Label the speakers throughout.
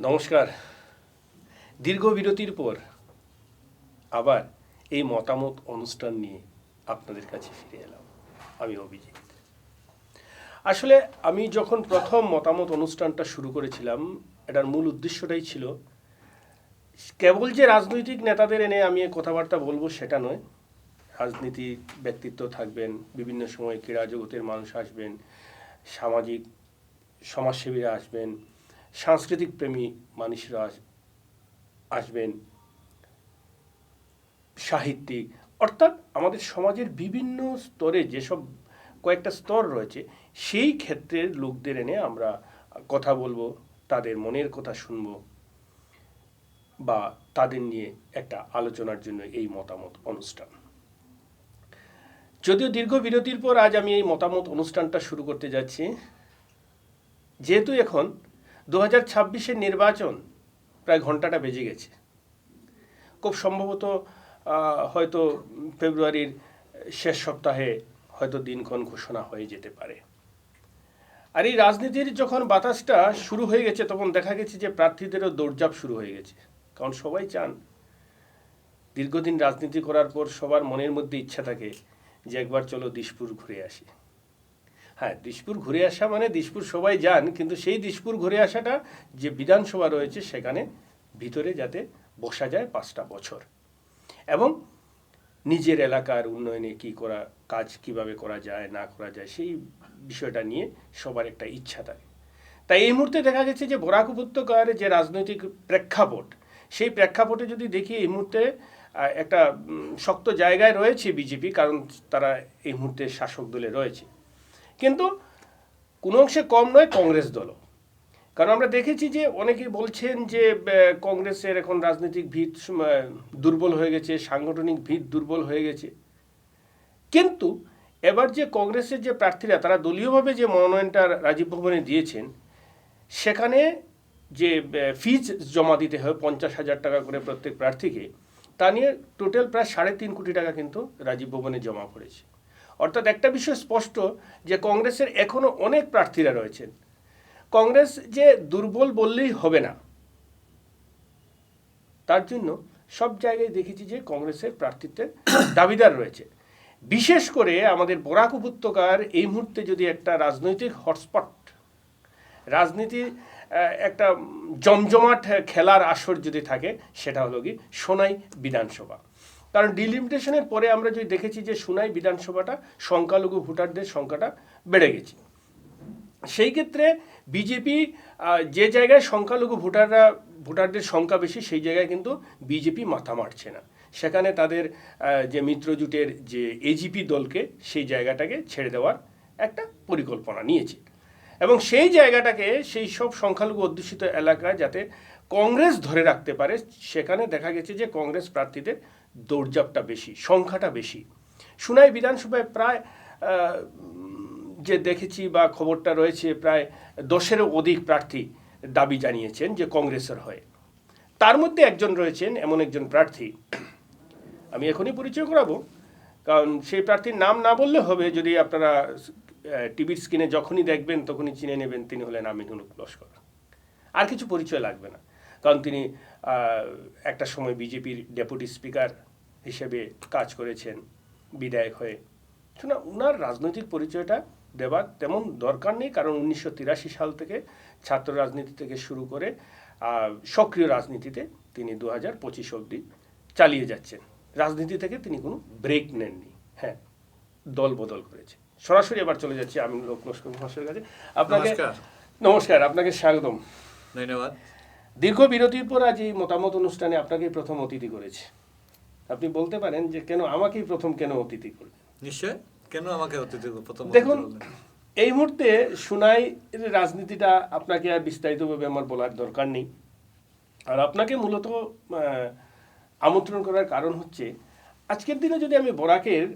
Speaker 1: নমস্কার। দীর্ঘ বিরতির পর আবার এই মতামত অনুষ্ঠান নিয়ে আপনাদের কাছে ফিরে এলাম। আমি অভিজিৎ। আসলে আমি যখন প্রথম মতামত অনুষ্ঠানটা শুরু করেছিলাম, এটার মূল উদ্দেশ্যটাই ছিল কেবল যে রাজনৈতিক নেতাদের এনে আমি কথাবার্তা বলবো সেটা নয়। রাজনীতি ব্যক্তিত্ব থাকবেন, বিভিন্ন সময় ক্রীড়া জগতের মানুষ আসবেন, সামাজিক সমাজসেবীরা আসবেন, সাংস্কৃতিক প্রেমী মানুষরা আসবেন, সাহিত্যিক, অর্থাৎ আমাদের সমাজের বিভিন্ন স্তরে যেসব কয়েকটা স্তর রয়েছে সেই ক্ষেত্রের লোকদের এনে আমরা কথা বলবো, তাদের মনের কথা শুনবো বা তাদের নিয়ে একটা আলোচনার জন্য এই মতামত অনুষ্ঠান। যদিও দীর্ঘ বিরতির পর আজ আমি এই মতামত অনুষ্ঠানটা শুরু করতে যাচ্ছি, যেহেতু এখন 2026-এর নির্বাচন প্রায় ঘন্টাটা বেজে গেছে। খুব সম্ভবত হয়তো ফেব্রুয়ারির শেষ সপ্তাহে হয়তো দিনক্ষণ ঘোষণা হয়ে যেতে পারে। আর এই রাজনীতির যখন বাতাসটা শুরু হয়ে গেছে তখন দেখা গেছে যে প্রার্থীদেরও দৌড়ঝাঁপ শুরু হয়ে গেছে। কারণ সবাই চান, দীর্ঘদিন রাজনীতি করার পর সবার মনের মধ্যে ইচ্ছা থাকে যে একবার চলো দিশপুর ঘুরে আসি। হ্যাঁ, দিশপুর ঘুরে আসা মানে দিশপুর সবাই যান, কিন্তু সেই দিশপুর ঘুরে আসাটা যে বিধানসভা রয়েছে সেখানে ভিতরে যাতে বসা যায় 5টা বছর এবং নিজের এলাকার উন্নয়নে কি করা কাজ কিভাবে করা যায় না করা যায় সেই বিষয়টা নিয়ে সবার একটা ইচ্ছা থাকে। তাই এই মুহূর্তে দেখা গেছে যে বরাক উপত্যকার যে রাজনৈতিক প্রেক্ষাপট, সেই প্রেক্ষাপটে যদি দেখি এই মুহূর্তে একটা শক্ত জায়গায় রয়েছে বিজেপি, কারণ তারা এই মুহূর্তে শাসক দলে রয়েছে। কিন্তু কোনো অংশে কম নয় কংগ্রেস দলও। কারণ আমরা দেখেছি যে অনেকেই বলছেন যে কংগ্রেসের এখন রাজনৈতিক ভিত দুর্বল হয়ে গেছে, সাংগঠনিক ভিত দুর্বল হয়ে গেছে। কিন্তু এবার যে কংগ্রেসের যে প্রার্থীরা তারা দলীয়ভাবে যে মনোনয়নটা রাজীব ভবনে দিয়েছেন, সেখানে যে ফিজ জমা দিতে হয় 50,000 টাকা করে প্রত্যেক প্রার্থীকে, তা নিয়ে টোটাল প্রায় 3.5 কোটি টাকা কিন্তু রাজীব ভবনে জমা পড়েছে। অর্থাৎ একটা বিষয় স্পষ্ট যে কংগ্রেসের এখনও অনেক প্রার্থীরা রয়েছেন। কংগ্রেস যে দুর্বল বললেই হবে না, তার জন্য সব জায়গায় দেখেছি যে কংগ্রেসের প্রার্থীত্বের দাবিদার রয়েছে। বিশেষ করে আমাদের বরাক উপত্যকার এই মুহূর্তে যদি একটা রাজনৈতিক হটস্পট, রাজনীতি একটা জমজমাট খেলার আসর যদি থাকে, সেটা হলো কি সোনাই বিধানসভা। কারণ ডিলিমিটেশনের পরে আমরা যদি দেখেছি যে সোনাই বিধানসভাটা সংখ্যালঘু ভোটারদের সংখ্যাটা বেড়ে গেছে। সেই ক্ষেত্রে বিজেপি যে জায়গায় সংখ্যালঘু ভোটারদের সংখ্যা বেশি সেই জায়গায় কিন্তু বিজেপি মাথা মারছে না। সেখানে তাদের যে মিত্রজোটের যে এজিপি দলকে সেই জায়গাটাকে ছেড়ে দেওয়ার একটা পরিকল্পনা নিয়েছে এবং সেই জায়গাটাকে সেই সব সংখ্যালঘু অধ্যুষিত এলাকায় যাতে কংগ্রেস ধরে রাখতে পারে, সেখানে দেখা গেছে যে কংগ্রেস প্রার্থীদের দৌড়ঝাঁপটা বেশি, সংখ্যাটা বেশি। সোনাই বিধানসভায় প্রায় যে দেখেছি বা খবরটা রয়েছে প্রায় 10-এরও অধিক প্রার্থী দাবি জানিয়েছেন যে কংগ্রেসের হয়ে। তার মধ্যে একজন রয়েছেন এমন একজন প্রার্থী, আমি এখনই পরিচয় করাবো, কারণ সেই প্রার্থীর নাম না বললে হবে, যদি আপনারা টিভির স্ক্রিনে যখনই দেখবেন তখনই চিনে নেবেন তিনি হলেন আমিনুল হক লস্কর। আর কিছু পরিচয় লাগবে না, কারণ তিনি একটা সময় বিজেপির ডেপুটি স্পিকার হিসেবে কাজ করেছেন বিধায়ক হয়ে। শুনে ওনার রাজনৈতিক পরিচয়টা দেওয়ার তেমন দরকার নেই, কারণ 1983 সাল থেকে ছাত্র রাজনীতি থেকে শুরু করে সক্রিয় রাজনীতিতে তিনি 2025 অবধি চালিয়ে যাচ্ছেন। রাজনীতি থেকে তিনি কোনো ব্রেক নেননি। হ্যাঁ, দল বদল করেছে। সরাসরি এবার চলে যাচ্ছি আমিনুল হক লস্কর মহাশয়ের কাছে। আপনাকে নমস্কার, আপনাকে স্বাগতম।
Speaker 2: ধন্যবাদ।
Speaker 1: দীর্ঘ বিরতির পর আজ এই মতামত অনুষ্ঠানে আপনাকে প্রথম অতিথি করেছে। আপনি বলতে পারেন যে কেন আমাকেই প্রথম কেন অতিথি করলেন?
Speaker 2: নিশ্চয়, কেন আমাকে অতিথি প্রথম?
Speaker 1: দেখুন, এই মুহূর্তে সোনাই রাজনীতিটা আপনাকে আর বিস্তারিতভাবে আমার বলার দরকার নেই। আর আপনাকে মূলত আমন্ত্রণ করার কারণ হচ্ছে আজকের দিনে যদি আমি বরাকের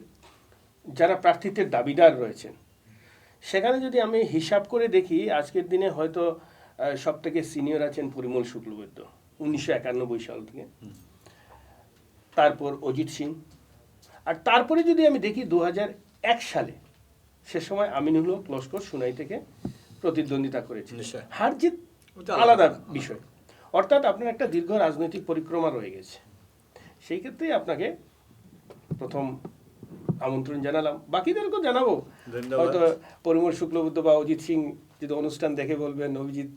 Speaker 1: যারা প্রার্থীত্বের দাবিদার রয়েছেন সেখানে যদি আমি হিসাব করে দেখি, আজকের দিনে হয়তো সব থেকে সিনিয়র আছেন পরিমল শুক্লবৈদ্য 1991 সাল থেকে, তারপর অজিত সিং, আর তারপরে যদি আমি দেখি 2001 সালে সে সময় আমিনুল লস্কর সোনাই থেকে প্রতিদ্বন্দ্বিতা করেছিল। হার জিত আলাদা বিষয়। অর্থাৎ আপনার একটা দীর্ঘ রাজনৈতিক পরিক্রমা রয়ে গেছে। সেই ক্ষেত্রেই আপনাকে প্রথম আমন্ত্রণ জানালাম, বাকিদেরকেও জানাবো।
Speaker 2: ধন্যবাদ।
Speaker 1: হয়তো পরিমল শুক্লবুদ্ধ বা অজিত সিং যদি অনুষ্ঠান দেখে বলবেন অভিজিৎ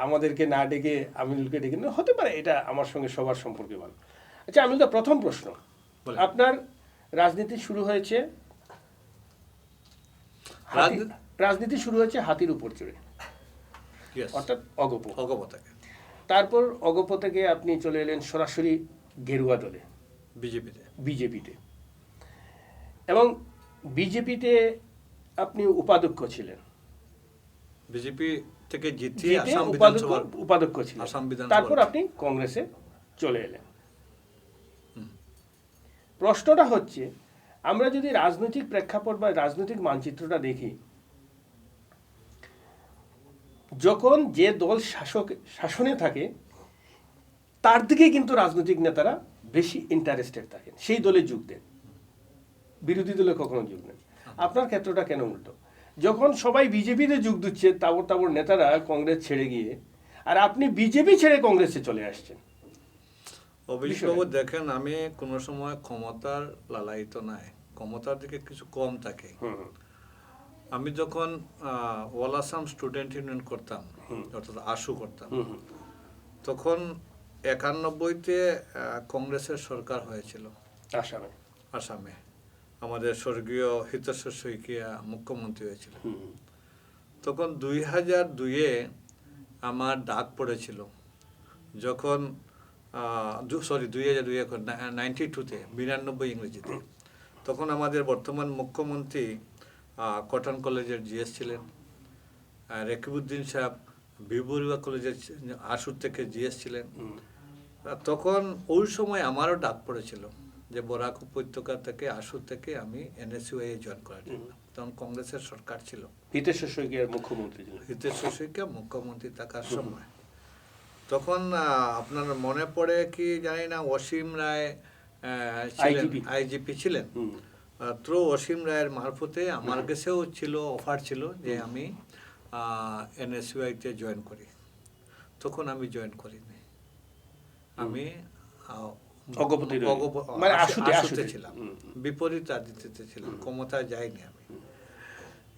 Speaker 1: আমাদেরকে না ডেকে আমিনুলকে ডেকে নেওয়া হতে পারে, এটা আমার সঙ্গে সবার সম্পর্কে ভালো। আচ্ছা আমিনুলদা, প্রথম প্রশ্ন,
Speaker 2: বলেন।
Speaker 1: আপনার রাজনীতি শুরু হয়েছে হাতির উপর চড়ে,
Speaker 2: Yes,
Speaker 1: অর্থাৎ অগপ।
Speaker 2: অগপতাকে
Speaker 1: তারপর অগপ থেকে আপনি চলে এলেন সরাসরি গেরুয়া দলে,
Speaker 2: বিজেপিতে।
Speaker 1: বিজেপিতে, এবং বিজেপিতে আপনি উপাধ্যক্ষ ছিলেন,
Speaker 2: বিজেপি থেকে জিতে
Speaker 1: জিতে
Speaker 2: আসাম বিধানসভার
Speaker 1: উপাধ্যক্ষ ছিলেন।
Speaker 2: আসাম বিধানসভা।
Speaker 1: তারপর আপনি কংগ্রেসে চলে এলেন। প্রশ্নটা হচ্ছে, আমরা যদি রাজনৈতিক প্রেক্ষাপট বা রাজনৈতিক মানচিত্রটা দেখি, যখন যে দল শাসনে থাকে তার দিকে কিন্তু রাজনৈতিক নেতারা বেশি ইন্টারেস্টেড থাকেন, সেই দলে যোগ দেন, বিরোধী দলে কখনো যোগ দেন। আপনার ক্ষেত্রটা কেন উল্টো? যখন সবাই বিজেপিতে যোগ দিচ্ছে তাবর তাবর নেতারা কংগ্রেস ছেড়ে গিয়ে, আর আপনি বিজেপি ছেড়ে কংগ্রেসে চলে আসছেন।
Speaker 2: অভিষেকবাবু দেখেন, আমি কোনো সময় ক্ষমতার লালায়িত নাই, ক্ষমতার দিকে কিছু কম থাকে। আমি যখন অল আসাম স্টুডেন্ট ইউনিয়ন করতাম, অর্থাৎ আশু করতাম, তখন 91-তে কংগ্রেসের সরকার হয়েছিল
Speaker 1: আসামে।
Speaker 2: আসামে। আমাদের স্বর্গীয় হিতেশ্বর শইকীয়া মুখ্যমন্ত্রী হয়েছিল। তখন 2002-এ আমার ডাক পড়েছিল, যখন 92-তে 92 ইংরেজিতে, তখন আমাদের বর্তমান মুখ্যমন্ত্রী কটন কলেজের জিএস ছিলেন, রেকিবউদ্দিন সাহেব বিবুরিয়া কলেজের আশুর থেকে জিএস ছিলেন। তখন ওই সময় আমারও ডাক পড়েছিল যে বরাক উপত্যকা থেকে আশুর থেকে আমি এনএসইউআই জয়েন করার জন্য। তখন কংগ্রেসের সরকার ছিল,
Speaker 1: হিতেশ্বর শইকীয়ার মুখ্যমন্ত্রী ছিলেন।
Speaker 2: হিতেশ্বর শইকীয়া মুখ্যমন্ত্রী থাকার সময়। তখন আপনার মনে পড়ে কি জানি না, অসীম রায় আইজিপি ছিলেন। তো অসীম রায়ের মারফতে আমার কাছেও ছিল অফার ছিল যে আমি এনএসইউআইতে জয়েন করি। তখন আমি জয়েন করিনি, আমি আশুতে ছিলাম, বিপরীত রাজনীতিতে ছিলাম, ক্ষমতায় যাইনি আমি।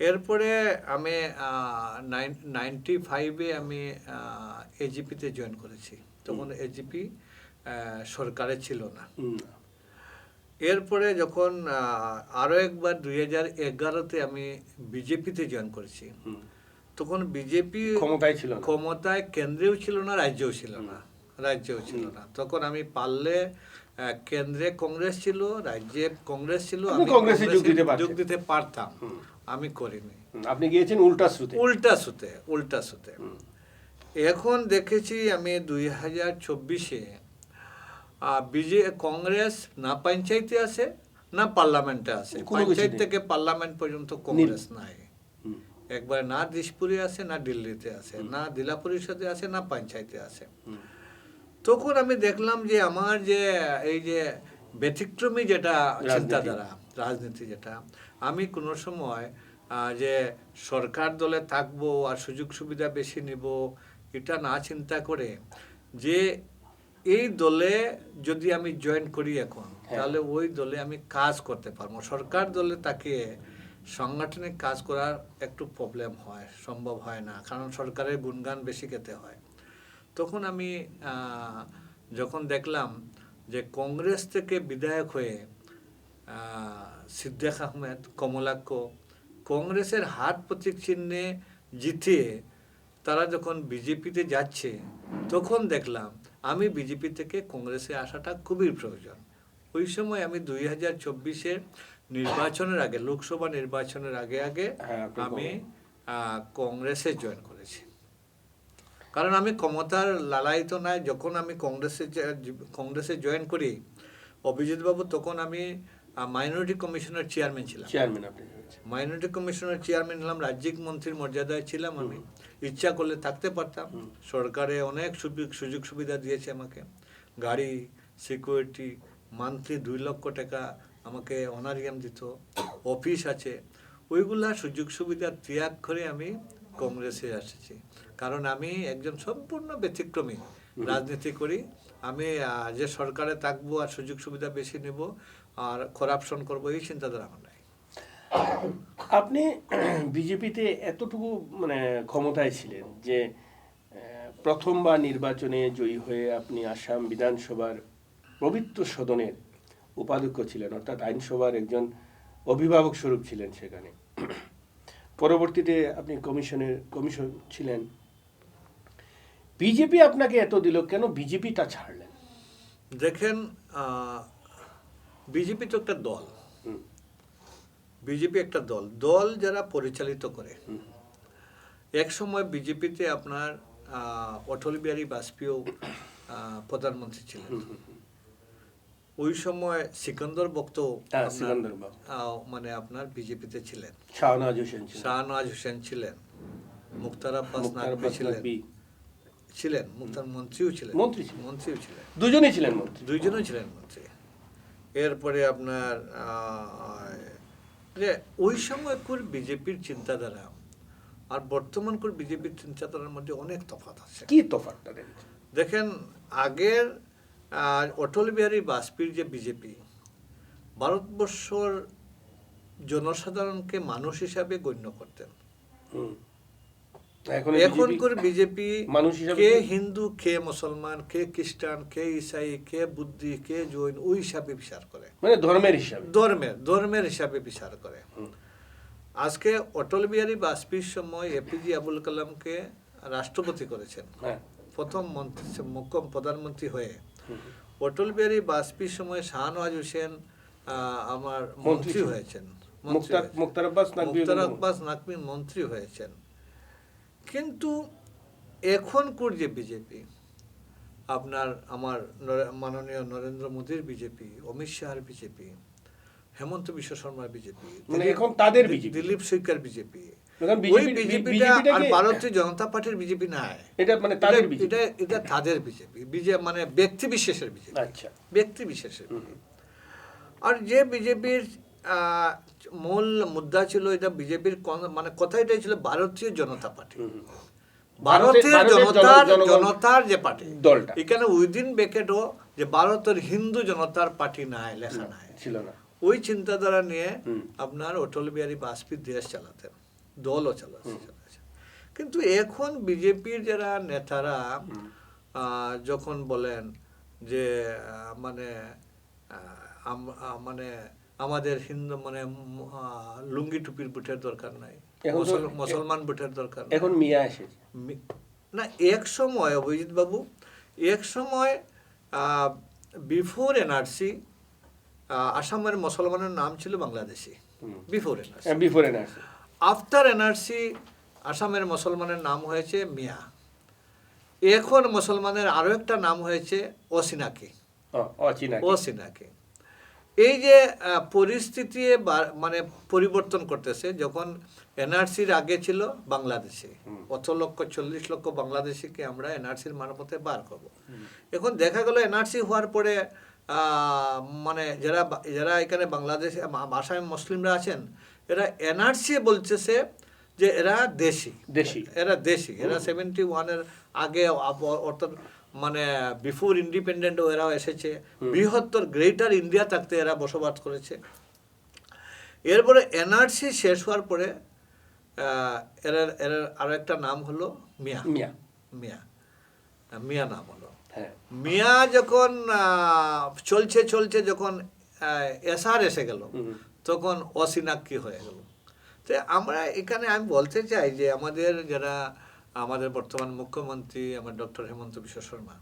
Speaker 2: এরপরে আমি 95-এ আমি এজিপিতে জয়েন করেছি। তখন এজিপি সরকারে ছিল না। এরপরে যখন আরও একবার 2011-তে আমি বিজেপিতে জয়েন করেছি, তখন বিজেপি ক্ষমতায় কেন্দ্রেও ছিল না, রাজ্যেও ছিল না। তখন আমি পারলে, কেন্দ্রে কংগ্রেস ছিল, রাজ্যে কংগ্রেস ছিল, আমি কংগ্রেসে যোগ দিতে পারতাম, আমি করিনি।
Speaker 1: আপনি গিয়েছেন
Speaker 2: উল্টা সুতে। এখন দেখেছি আমি 2024-এ কংগ্রেস না পঞ্চায়েতে আছে না পার্লামেন্টে আছে। পঞ্চায়েত থেকে পার্লামেন্ট পর্যন্ত কংগ্রেস নাই। একবার না দিশপুরে আছে, না দিল্লিতে আছে, না জেলা পরিষদে আছে, না পঞ্চায়েতে আছে। তখন আমি দেখলাম যে আমার যে এই যে ব্যতিক্রমী যেটা চিন্তাধারা, রাজনীতি যেটা, আমি কোনো সময় যে সরকার দলে থাকবো আর সুযোগ সুবিধা বেশি নিব, এটা না চিন্তা করে যে এই দলে যদি আমি জয়েন করি এখন, তাহলে ওই দলে আমি কাজ করতে পারবো। সরকার দলে তাকে সাংগঠনিক কাজ করার একটু প্রবলেম হয়, সম্ভব হয় না, কারণ সরকারের গুণগান বেশি খেতে হয়। তখন আমি যখন দেখলাম যে কংগ্রেস থেকে বিধায়ক হয়ে সিদ্দিক আহমেদ, কমলাক্ষ কংগ্রেসের হাত প্রতীক চিহ্নে জিতিয়ে তারা যখন বিজেপিতে যাচ্ছে, তখন দেখলাম আমি বিজেপি থেকে কংগ্রেসে আসাটা খুবই প্রয়োজন। ওই সময় আমি 2024-এর নির্বাচনের আগে, লোকসভা নির্বাচনের আগে আমি কংগ্রেসে জয়েন করেছি। কারণ আমি ক্ষমতার লালায়িত নাই। যখন আমি কংগ্রেসে জয়েন করি, অভিজিৎ বাবু, তখন আমি মাইনরিটি কমিশনের চেয়ারম্যান ছিলাম। মাইনরিটি কমিশনের চেয়ারম্যান হলাম, রাজ্যিক মন্ত্রীর মর্যাদায় ছিলাম আমি। ইচ্ছা করলে থাকতে পারতাম। সরকারে অনেক সুযোগ সুবিধা দিয়েছে আমাকে, গাড়ি, সিকিউরিটি, মান্থলি 2 লক্ষ টাকা আমাকে অনারিয়াম দিত, অফিস আছে। ওইগুলা সুযোগ সুবিধা ত্যাগ করে আমি কংগ্রেসে এসেছি, কারণ আমি একজন সম্পূর্ণ ব্যতিক্রমী রাজনীতি করি। আমি যে সরকারে থাকবো আর সুযোগ সুবিধা বেশি নেব আর করাপশন করবো, এই চিন্তাধারা আমার নাই।
Speaker 1: আপনি বিজেপিতে এতটুকু মানে ক্ষমতায় ছিলেন যে প্রথমবার নির্বাচনে জয়ী হয়ে আপনি আসাম বিধানসভার পবিত্র সদনের উপাধ্যক্ষ ছিলেন, অর্থাৎ আইনসভার একজন অভিভাবক স্বরূপ ছিলেন সেখানে। পরবর্তীতে আপনি কমিশন ছিলেন। বিজেপি আপনাকে এত দিল, কেন বিজেপিটা ছাড়লেন?
Speaker 2: দেখেন, বিজেপি তো একটা দল, বিজেপি একটা দল, দল যারা পরিচালিত করে। এক সময় বিজেপিতে আপনার অটল বিহারী বাজপেয়ী প্রধানমন্ত্রী ছিলেন। ওই সময় সিকান্দর বক্ত মানে আপনার বিজেপিতে ছিলেন, শাহনওয়াজ হোসেন ছিলেন, মুখতার আব্বাস নাকভি ছিলেন, মুখতার মন্ত্রীও ছিলেন,
Speaker 1: দুজনেই ছিলেন
Speaker 2: মন্ত্রী। এরপরে আপনার ওই সময় বিজেপির চিন্তাধারা আর বর্তমান বিজেপির চিন্তাধারার মধ্যে অনেক তফাৎ আছে।
Speaker 1: কি তফাৎটা?
Speaker 2: দেখেন, আগের অটল বিহারী বাজপেয়ীর যে বিজেপি, ভারতবর্ষর জনসাধারণকে মানুষ হিসাবে গণ্য করতেন। এখনকার বিজেপি কে হিন্দু, কে মুসলমান, কে খ্রিস্টান, কে ইসাই, কে বুদ্ধি, কে জৈন, ওই হিসাবে বিচার করে,
Speaker 1: মানে
Speaker 2: ধর্মের হিসাবে বিচার করে। আজকে অটল বিহারী বাজপেয়ীর সময় এপিজে আবুল কালামকে রাষ্ট্রপতি করেছেন, প্রথম প্রধানমন্ত্রী হয়ে। অটল বিহারী বাজপেয়ীর সময় শাহনওয়াজ হোসেন আমার মন্ত্রী হয়েছেন,
Speaker 1: মুখতার
Speaker 2: আব্বাস নাকভি মন্ত্রী হয়েছেন। কিন্তু এখনকার যে বিজেপি, আপনার আমার মাননীয় নরেন্দ্র মোদীর বিজেপি, অমিত শাহর বিজেপি, হেমন্ত বিশ্ব শর্মার বিজেপি,
Speaker 1: মানে এখন তাদের বিজেপি,
Speaker 2: দিলীপ সরকার বিজেপি, ওই বিজেপিটা আর ভারতীয় জনতা পার্টির বিজেপি নাই।
Speaker 1: এটা মানে তাদের বিজেপি,
Speaker 2: এটা তাদের বিজেপি, মানে ব্যক্তি বিশেষের বিজেপি।
Speaker 1: আচ্ছা,
Speaker 2: ব্যক্তি বিশেষের। আর যে বিজেপির মূল মুদ্রা ছিল, এটা বিজেপির মানে কথা এটাই ছিল ভারতীয় জনতা পার্টি, ভারতের জনতার যে পার্টি
Speaker 1: দলটা।
Speaker 2: এখানে উইদিন ব্র্যাকেটও যে ভারতের হিন্দু জনতার পার্টি নাই, লেখা নাই,
Speaker 1: ছিল না।
Speaker 2: ওই চিন্তাধারা নিয়ে আপনার অটল বিহারী বাজপেয়ী দেশ চালাতেন, দলও চালাতেন। কিন্তু এখন বিজেপির যারা নেতারা যখন বলেন যে মানে মানে আমাদের হিন্দু মানে লুঙ্গি টুপির বুটের দরকার নাই, মুসলমান বুটের দরকার নাই,
Speaker 1: এখন মিয়া এসেছে
Speaker 2: না। এক সময় অভিজিৎ বাবু, এক সময় বিফোর এনআরসি আসামের মুসলমানের নাম ছিল Bangladeshi, before NRC. After NRC আসামের মুসলমানের নাম হয়েছে মিয়া। এখন মুসলমানের আরো একটা নাম হয়েছে অচিনাকি। এই যে পরিস্থিতি মানে পরিবর্তন করতেছে, যখন এনআরসির আগে ছিল বাংলাদেশি 18,40,00,000 বাংলাদেশিকে আমরা এনআরসির মারফতে বার করব। এখন দেখা গেল এনআরসি হওয়ার পরে মানে যারা এখানে বাংলাদেশে আসামে মুসলিমরা আছেন, এরা এনআরসি বলতেছে যে এরা দেশি, এরা 71-এর আগে, অর্থাৎ মানে বিফোর ইন্ডিপেন্ডেন্ট এরাও এসেছে, বৃহত্তর গ্রেটার ইন্ডিয়া থাকতে এরা বসবাস করেছে। এরপরে এনআরসি শেষ হওয়ার পরে এর আরো একটা নাম হলো মিয়া নাম হলো। মিয়া যখন চলছে যখন এসআর এসে গেল, তখন অচিনাকি হয়ে গেল। তো আমরা এখানে আমি বলতে চাই যে আমাদের বর্তমান মুখ্যমন্ত্রী আমার ডক্টর হেমন্ত বিশ্ব শর্মা,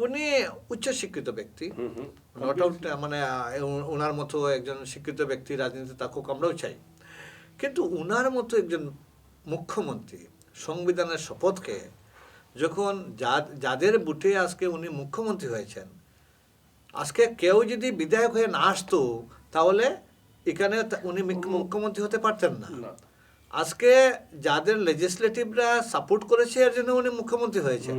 Speaker 2: উনি উচ্চশিক্ষিত ব্যক্তি, নট আউট মানে ওনার মতো একজন শিক্ষিত ব্যক্তি রাজনীতিতে থাকুক, আমরাও চাই। কিন্তু উনার মতো একজন মুখ্যমন্ত্রী সংবিধানের শপথকে যখন যাদের বুটে আজকে উনি মুখ্যমন্ত্রী হয়েছেন, আজকে কেউ যদি বিধায়ক হয়ে না আসতো তাহলে এখানে উনি মুখ্যমন্ত্রী হতে পারতেন না। আজকে যাদের লেজিসলেটিভরা সাপোর্ট করেছে এর জন্য উনি মুখ্যমন্ত্রী হয়েছেন।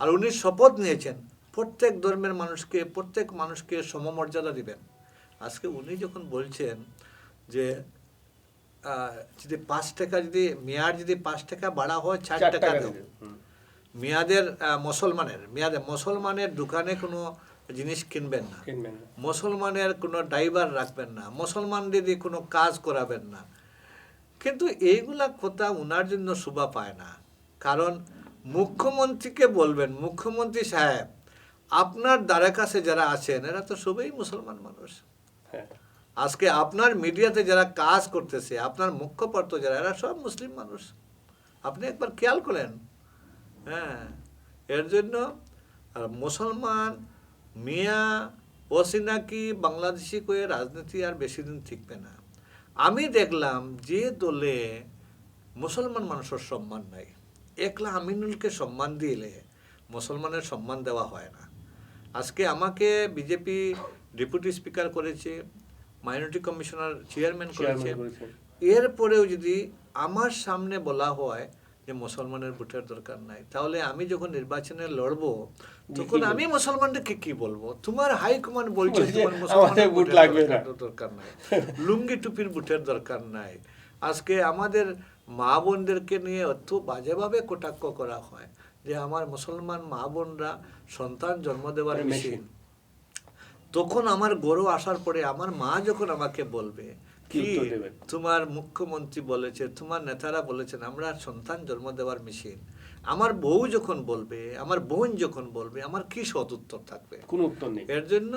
Speaker 2: আর উনি শপথ নিয়েছেন প্রত্যেক ধর্মের প্রত্যেক মানুষকে সমমর্যাদা দিবেন। আজকে উনি যখন বলছেন যে যদি 5 টাকা যদি মেয়াদ যদি 5 টাকা বাড়া হয় 4
Speaker 1: 4
Speaker 2: টাকা
Speaker 1: টাকা
Speaker 2: দাও।
Speaker 1: দিবে। হুম।
Speaker 2: মেয়াদের মুসলমানের দোকানে কোনো জিনিস কিনবেন না,
Speaker 1: কিনবেন না।
Speaker 2: মুসলমানের কোনো ড্রাইভার রাখবেন না, মুসলমানদের দিয়ে কোনো কাজ করাবেন না। কিন্তু এইগুলা কথা ওনার জন্য শোভা পায় না। কারণ মুখ্যমন্ত্রীকে বলবেন, মুখ্যমন্ত্রী সাহেব আপনার দ্বারা কাছে যারা আছেন এরা তো সবাই মুসলমান মানুষ।
Speaker 1: হ্যাঁ।
Speaker 2: আজকে আপনার মিডিয়াতে যারা কাজ করতেছে, আপনার মুখপাত্র যারা, এরা সব মুসলিম মানুষ। আপনি একবার খেয়াল করেন। হ্যাঁ, এর জন্য মুসলমান মিয়া ওসিনাকি বাংলাদেশি করে রাজনীতি আর বেশি দিন ঠিকবে না। আমি দেখলাম যে দলে মুসলমান মানুষের সম্মান নাই, একলা আমিনুলকে সম্মান দিলে মুসলমানের সম্মান দেওয়া হয় না। আজকে আমাকে বিজেপি ডেপুটি স্পিকার করেছে, মাইনরিটি কমিশনার চেয়ারম্যান করেছে, এরপরেও যদি আমার সামনে বলা হয় যে মুসলমানের ভোটের দরকার নাই, তাহলে আমি যখন নির্বাচনে লড়বো তখন আমি মুসলমানদেরকে কি বলবো? তোমার হাইকমান্ড বলছে তোমার মুসলমানের ভোট লাগবে না, দরকার নাই, লুঙ্গি টুপির ভোটের দরকার নাই। আজকে আমাদের মা বোনদেরকে নিয়ে অত বাজেভাবে কটাক্ষ করা হয় যে আমার মুসলমান মা বোনরা সন্তান জন্ম দেওয়ার মেশিন। তখন আমার গর্ব আসার পরে আমার মা যখন আমাকে বলবে কি তোমার মুখ্যমন্ত্রী বলেছে, তোমার নেতারা বলেছেন আমরা সন্তান জন্ম দেওয়ার মেশিন, আমার বউ যখন বলবে, আমার বোন যখন বলবে, আমার কি সৎ উত্তর থাকবে?
Speaker 1: কোনো উত্তর নেই।
Speaker 2: এর জন্য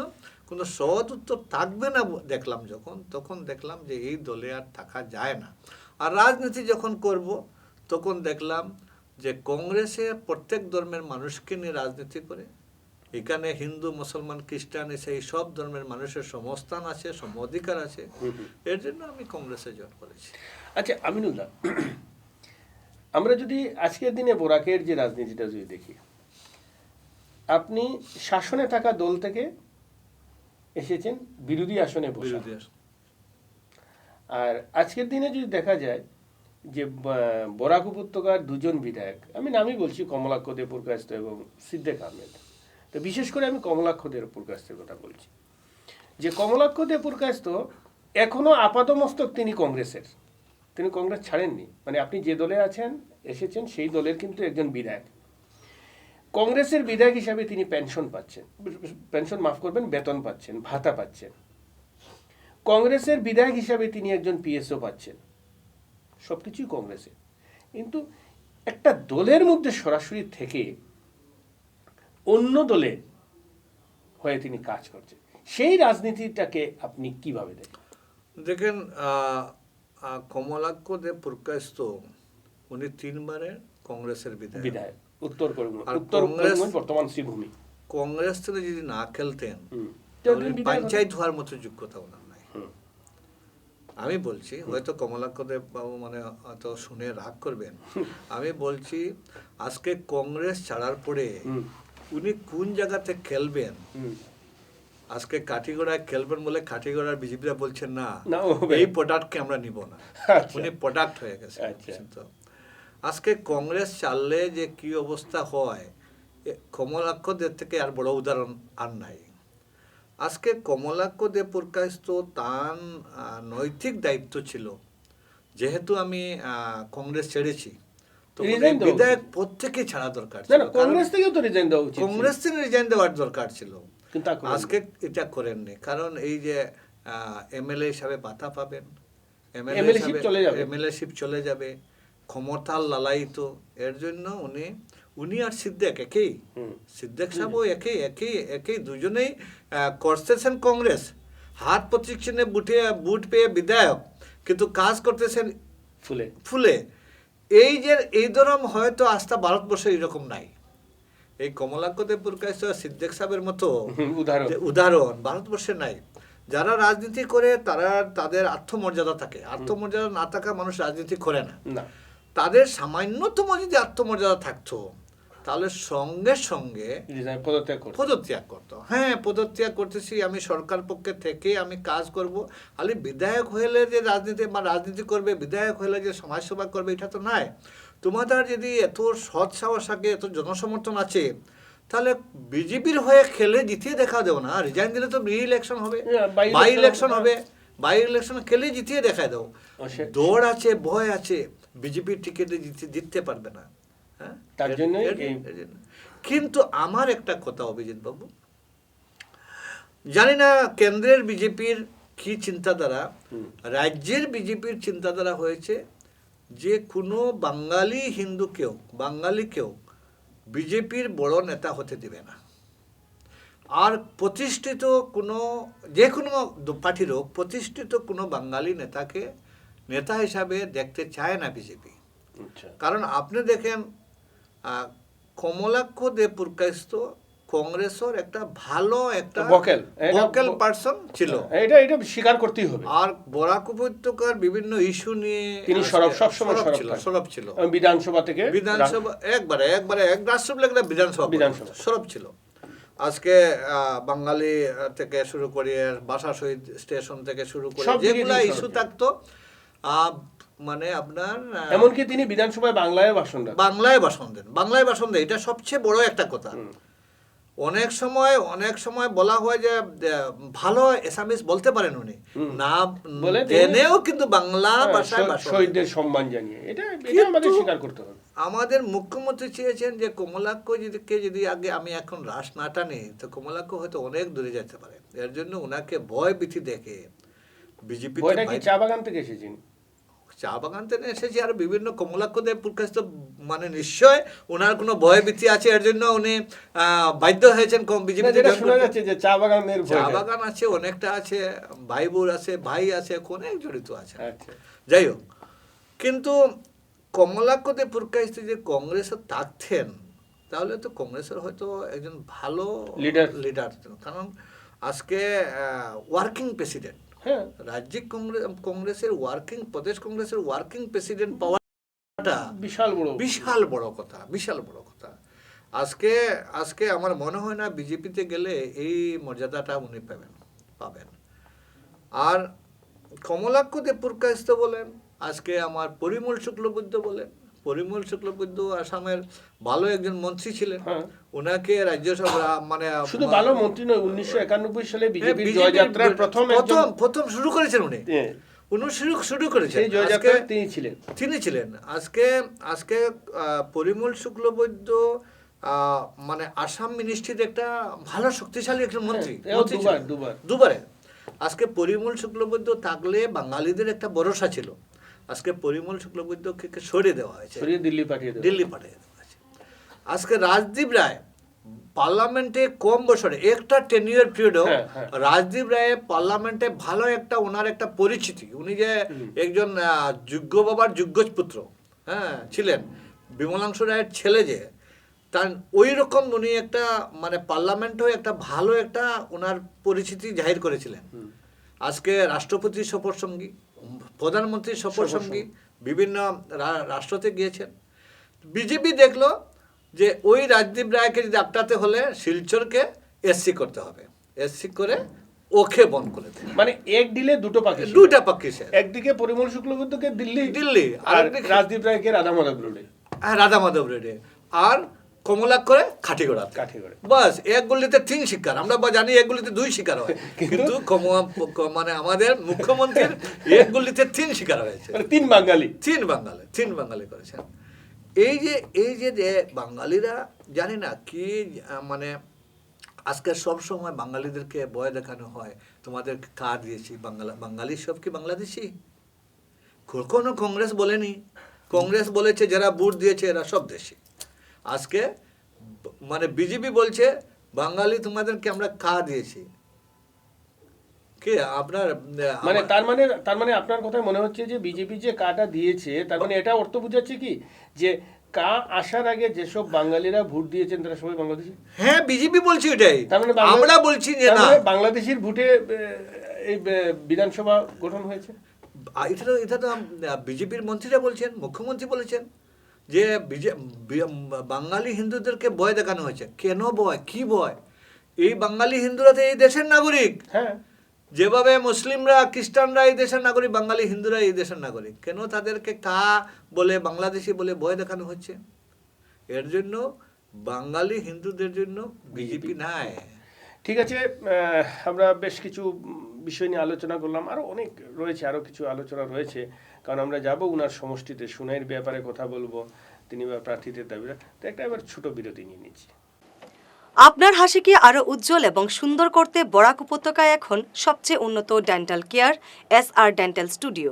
Speaker 2: কোনো সৎ উত্তর থাকবে না দেখলাম যখন, তখন দেখলাম যে এই দলে আর থাকা যায় না। আর রাজনীতি যখন করব তখন দেখলাম যে কংগ্রেসে প্রত্যেক ধর্মের মানুষকে নিয়ে রাজনীতি করে। এখানে হিন্দু, মুসলমান, খ্রিস্টান, এই সব ধর্মের মানুষের সমস্থান আছে, সম অধিকার আছে। এর জন্য আমি কংগ্রেসে জয়েন করেছি।
Speaker 1: আচ্ছা আমিনুল্লাহ, আমরা যদি আজকের দিনে বোরাকের যে রাজনীতিটা যদি দেখি, আপনি শাসনে থাকা দল থেকে এসেছেন বিরোধী আসনে বসে। আর আজকের দিনে যদি দেখা যায় যে বরাক উপত্যকার দুজন বিধায়ক, আমি নামই বলছি, কমলাক্ষ দে পুরকায়স্থ এবং সিদ্দিক আহমেদ। তো বিশেষ করে আমি কমলাক্ষ দে পুরকায়স্থের কথা বলছি, যে কমলাক্ষ দে পুরকায়স্থ এখনো আপাতমস্তক তিনি কংগ্রেসের, তিনি কংগ্রেস ছাড়েননি। মানে আপনি যে দলে এসেছেন সেই দলের কিন্তু একজন বিধায়ক। কংগ্রেসের বিধায়ক হিসাবে তিনি পেনশন পাচ্ছেন, বেতন পাচ্ছেন, ভাতা পাচ্ছেন। কংগ্রেসের বিধায়ক হিসাবে তিনি একজন পিএসও পাচ্ছেন, সবকিছুই কংগ্রেসে। কিন্তু একটা দলের মধ্যে সরাসরি থেকে অন্য দলে হয়ে তিনি কাজ করছেন, সেই রাজনীতিটাকে আপনি কিভাবে দেখেন?
Speaker 2: দেখেন, কমলাক্ষ দে পুরকায়স্থ উনি 3 বারের কংগ্রেসের বিধায়ক,
Speaker 1: উত্তর করিমগঞ্জ বর্তমান শ্রীভূমি।
Speaker 2: কংগ্রেস থেকে যদি না খেলতেন পঞ্চায়েত হওয়ার মতো যোগ্যতা ওনার নাই। আমি বলছি, হয়তো কমলাক্ষ দেব বাবু মানে হয়তো শুনে রাগ করবেন, আমি বলছি আজকে কংগ্রেস ছাড়ার পরে উনি কোন জায়গাতে খেলবেন? আজকে কাঠিগড়ায় খেলবেন বলে কাঠিগড়ার বিজেপিরা বলছেন না, এই প্রোডাক্টকে আমরা নিব না। উনি প্রোডাক্ট হয়ে গেছে। আজকে কংগ্রেস চাললে যে কি অবস্থা হয়, কমলাক্ষ দেব থেকে আর বড় উদাহরণ আর নাই। আজকে কমলাক্ষ দে পুরকায়স্থ তার নৈতিক দায়িত্ব ছিল, যেহেতু আমি কংগ্রেস ছেড়েছি, তো বিধায়ক প্রত্যেকে ছাড়া দরকার ছিল,
Speaker 1: কংগ্রেস থেকেও তো রিজাইন দেওয়া উচিত,
Speaker 2: কংগ্রেস থেকে রিজাইন দেওয়ার দরকার ছিল। আজকে এটা করেননি, কারণ এই যে এমএলএ হিসাবে ভাতা পাবেন, এমএলএশিপ চলে যাবে, ক্ষমতার লালায়িত। এর জন্য উনি আর সিদ্দিক একই, সিদ্দিক সাহেবও একই দুজনেই করতেছেন কংগ্রেস, হাত প্রতিষ্ঠানে বুট পেয়ে বিধায়ক, কিন্তু কাজ করতেছেন ফুলে। এই ধরম হয়তো আস্থা ভারতবর্ষে এরকম নাই। এই কমলাক্ষ দে পুরকায়স্থ সিদ্দিক সাহেবের মতো উদাহরণ ভারতবর্ষে নাই। যারা রাজনীতি করে তারা তাদের আত্মমর্যাদা থাকে, আত্মমর্যাদা না থাকা মানুষ রাজনীতি করে না। তাদের সামান্যতম যদি আত্মমর্যাদা থাকতো তাহলে সঙ্গে সঙ্গে পদত্যাগ করতো। হ্যাঁ, পদত্যাগ করতেছি, আমি সরকার পক্ষে থেকে আমি কাজ করব। খালি বিধায়ক হলে যে রাজনীতি করবে, বিধায়ক হলে যে সমাজসেবা করবে, এটা তো নাই। তোমাদের যদি এত সৎ সাহস থাকে, এত জনসমর্থন আছে, তাহলে বিজেপির হয়ে খেলে জিতিয়ে দেখা দেবো না। রিজাইন দিলে তো রি ইলেকশন হবে, বাই ইলেকশন হবে, বাই ইলেকশন খেলে জিতিয়ে দেখায় দাও। দৌড় আছে, ভয় আছে, বিজেপির টিকিটে জিততে পারবে না। হ্যাঁ,
Speaker 1: তার জন্য।
Speaker 2: কিন্তু আমার একটা কথা অভিজিৎ বাবু, জানি না কেন্দ্রের বিজেপির কি চিন্তাধারা, রাজ্যের বিজেপির চিন্তাধারা হয়েছে যে কোনো বাঙালি বাঙালিকেও বিজেপির বড় নেতা হতে দিবে না। আর প্রতিষ্ঠিত কোনো যে কোনো পার্টিরও প্রতিষ্ঠিত কোনো বাঙালি নেতা হিসাবে দেখতে চায় না বিজেপি। কারণ আপনি দেখেন কমলাক্ষ দে পুরকায়স্থ কংগ্রেসের একটা ভালো একটা ভোকাল পারসন ছিল,
Speaker 1: এটা স্বীকার করতেই হবে।
Speaker 2: আর বরাক উপত্যকার বিভিন্ন ইস্যু নিয়ে
Speaker 1: তিনি সবসময়
Speaker 2: সরব ছিল।
Speaker 1: বিধানসভা
Speaker 2: একবারে এক রাষ্ট্র বিধানসভা সরব ছিল। আজকে বাঙালি থেকে শুরু করে বাসা শহীদ স্টেশন থেকে শুরু করে যেগুলা ইস্যু থাকতো, মানে আপনার
Speaker 1: এমনকি তিনি বিধানসভায় বাংলায় ভাষণ দেন। এটা সবচেয়ে বড় একটা কথা। অনেক সময় বলা হয় যে ভালো এসামিস বলতে পারেন উনি, না জেনেও কিন্তু বাংলা ভাষায় শহীদদের সম্মান জানিয়ে, এটা আমাদের স্বীকার করতে হবে।
Speaker 2: আমাদের মুখ্যমন্ত্রী চেয়েছেন যে কমলাক্ষকে যদি আগে আমি এখন রাস না টানি, তো কমলাক্ষ হয়তো অনেক দূরে যেতে পারে। এর জন্য ওনাকে ভয় ভীতি দেখে বিজেপি
Speaker 1: চা বাগান থেকে এসেছেন,
Speaker 2: চা বাগান থেকে এসেছে, আর বিভিন্ন কমলাক্ষ দেব পুরকায়স্থ, মানে নিশ্চয় ওনার কোনো ভয় ভীতি আছে। এর জন্য উনি বাধ্য হয়েছেন বিজেপিতে।
Speaker 1: চা বাগান
Speaker 2: আছে, অনেকটা আছে, ভাই বোর আছে, ভাই আছে, অনেক জড়িত আছে। যাই হোক, কিন্তু কমলাক্ষ দেব পুরকায়স্থ যে কংগ্রেসে থাকতেন, তাহলে তো কংগ্রেসের হয়তো একজন ভালো লিডার। কারণ আজকে ওয়ার্কিং প্রেসিডেন্ট, রাজ্যিক কংগ্রেসের প্রদেশ কংগ্রেসের ওয়ার্কিং প্রেসিডেন্ট পাওয়াটা বিশাল বড় কথা। আজকে আমার মনে হয় না বিজেপিতে গেলে এই মর্যাদাটা উনি পাবেন। আর কমলাক্ষ দেব পুরকায়স্থ বলেন, আজকে আমার পরিমল শুক্লবৈদ্য আসামের ভালো একজন মন্ত্রী ছিলেন। ওনাকে রাজ্যসভা, মানে
Speaker 1: শুধু ভালো মন্ত্রী নয়, 1991 সালে বিজেপির জয়যাত্রার
Speaker 2: প্রথম শুরু করেছেন উনি শুরু করেছেন, তিনি ছিলেন। আজকে পরিমল শুক্লবৈদ্য মানে আসাম মিনিস্ট্রির একটা ভালো শক্তিশালী একজন মন্ত্রী, দুবারে। আজকে পরিমল শুক্লবৈদ্য থাকলে বাঙালিদের একটা ভরসা ছিল। আজকে পরিমল শুক্লবৈদ্যকে সরিয়ে দেওয়া হয়েছে, দিল্লি পাঠিয়ে দেওয়া হয়েছে। আজকে রাজদীপ রায় পার্লামেন্টে কম বছরে একটা টেনিয়র পিরিয়ডও রাজদীপ রায় পার্লামেন্টে ভালো একটা ওনার একটা পরিচিতি, উনি যে একজন যোগ্য বাবার যোগ্য পুত্র ছিলেন, বিমলাংশু রায়ের ছেলে, যে তার ওই রকম উনি একটা মানে পার্লামেন্টেও একটা ভালো একটা ওনার পরিচিতি জাহির করেছিলেন। আজকে রাষ্ট্রপতির সফর সঙ্গী, প্রধানমন্ত্রীর সফর সঙ্গী, বিভিন্ন রাষ্ট্রতে গিয়েছেন। বিজেপি দেখলো যে ওই রাজদীপ রায়কে যদি আটকাতে হলে শিলচরকে এসসি করতে হবে, এসসি করে ওকে বন্ধ করে দেয়।
Speaker 1: মানে এক ডিলে দুটা পাখি, একদিকে পরিমল শুক্লবৈদ্যকে দিল্লি, আর রাজদীপ রায়কে রাধা মাধব রোডে, আর কমলাক্ষরে খাটিগড়া। বাস এক গুলিতে 3 শিকার। আমরা জানি এক গুলিতে 2 শিকার হয়, কিন্তু মানে আমাদের মুখ্যমন্ত্রীর এক গুলিতে 3 শিকার হয়েছে, 3
Speaker 2: বাঙালি করেছেন। এই যে বাঙালিরা জানি না কি, মানে আজকে সব সময় বাঙালিদেরকে ভয় দেখানো হয়, তোমাদের কার দিয়েছি, বাঙালি সব কি বাংলাদেশি? কখনো কংগ্রেস বলেনি। কংগ্রেস বলেছে যারা ভোট দিয়েছে এরা সব দেশি। আজকে মানে বিজেপি বলছে বাঙালি তোমাদেরকে আমরা কা দিয়েছি। কে আপনার
Speaker 1: তার মানে আপনার কথায় মনে হচ্ছে যে বিজেপি যে কাটা দিয়েছে, তার মানে এটা অর্থ বোঝাচ্ছে কি যে কা আসার আগে যেসব বাঙালিরা ভোট দিয়েছেন তারা সবাই বাংলাদেশি?
Speaker 2: হ্যাঁ, বিজেপি বলছে এটাই। আমরা বলছি যে না,
Speaker 1: বাংলাদেশের ভোটে এই বিধানসভা গঠন হয়েছে।
Speaker 2: এটা তো বিজেপির মন্ত্রীরা বলছেন, মুখ্যমন্ত্রী বলেছেন যে বাঙালি হিন্দুদেরকে ভয় দেখানো হয়েছে। কেন ভয়? কি ভয়? এই বাঙালি হিন্দুরা তো এই দেশের নাগরিক। যেভাবে মুসলিমরা, খ্রিস্টানরা এই দেশের নাগরিক, বাঙালি হিন্দুরা এই দেশের নাগরিক। কেন তাদেরকে কা বলে, বাংলাদেশি বলে ভয় দেখানো হচ্ছে? এর জন্য বাঙালি হিন্দুদের জন্য বিজেপি নাই।
Speaker 1: ঠিক আছে, আমরা বেশ কিছু বিষয় নিয়ে আলোচনা করলাম, আরও অনেক রয়েছে, আরও কিছু আলোচনা রয়েছে, কারণ আমরা যাব উনার সমষ্টিতে, সুনাইয়ের ব্যাপারে কথা বলবো, তিনি বা প্রার্থীদের দাবিরা, তো একটা এবার ছোট বিরতি নিয়ে নিচ্ছি।
Speaker 3: আপনার হাসিকে আরও উজ্জ্বল এবং সুন্দর করতে বরাক উপত্যকায় এখন সবচেয়ে উন্নত dental care SR dental studio.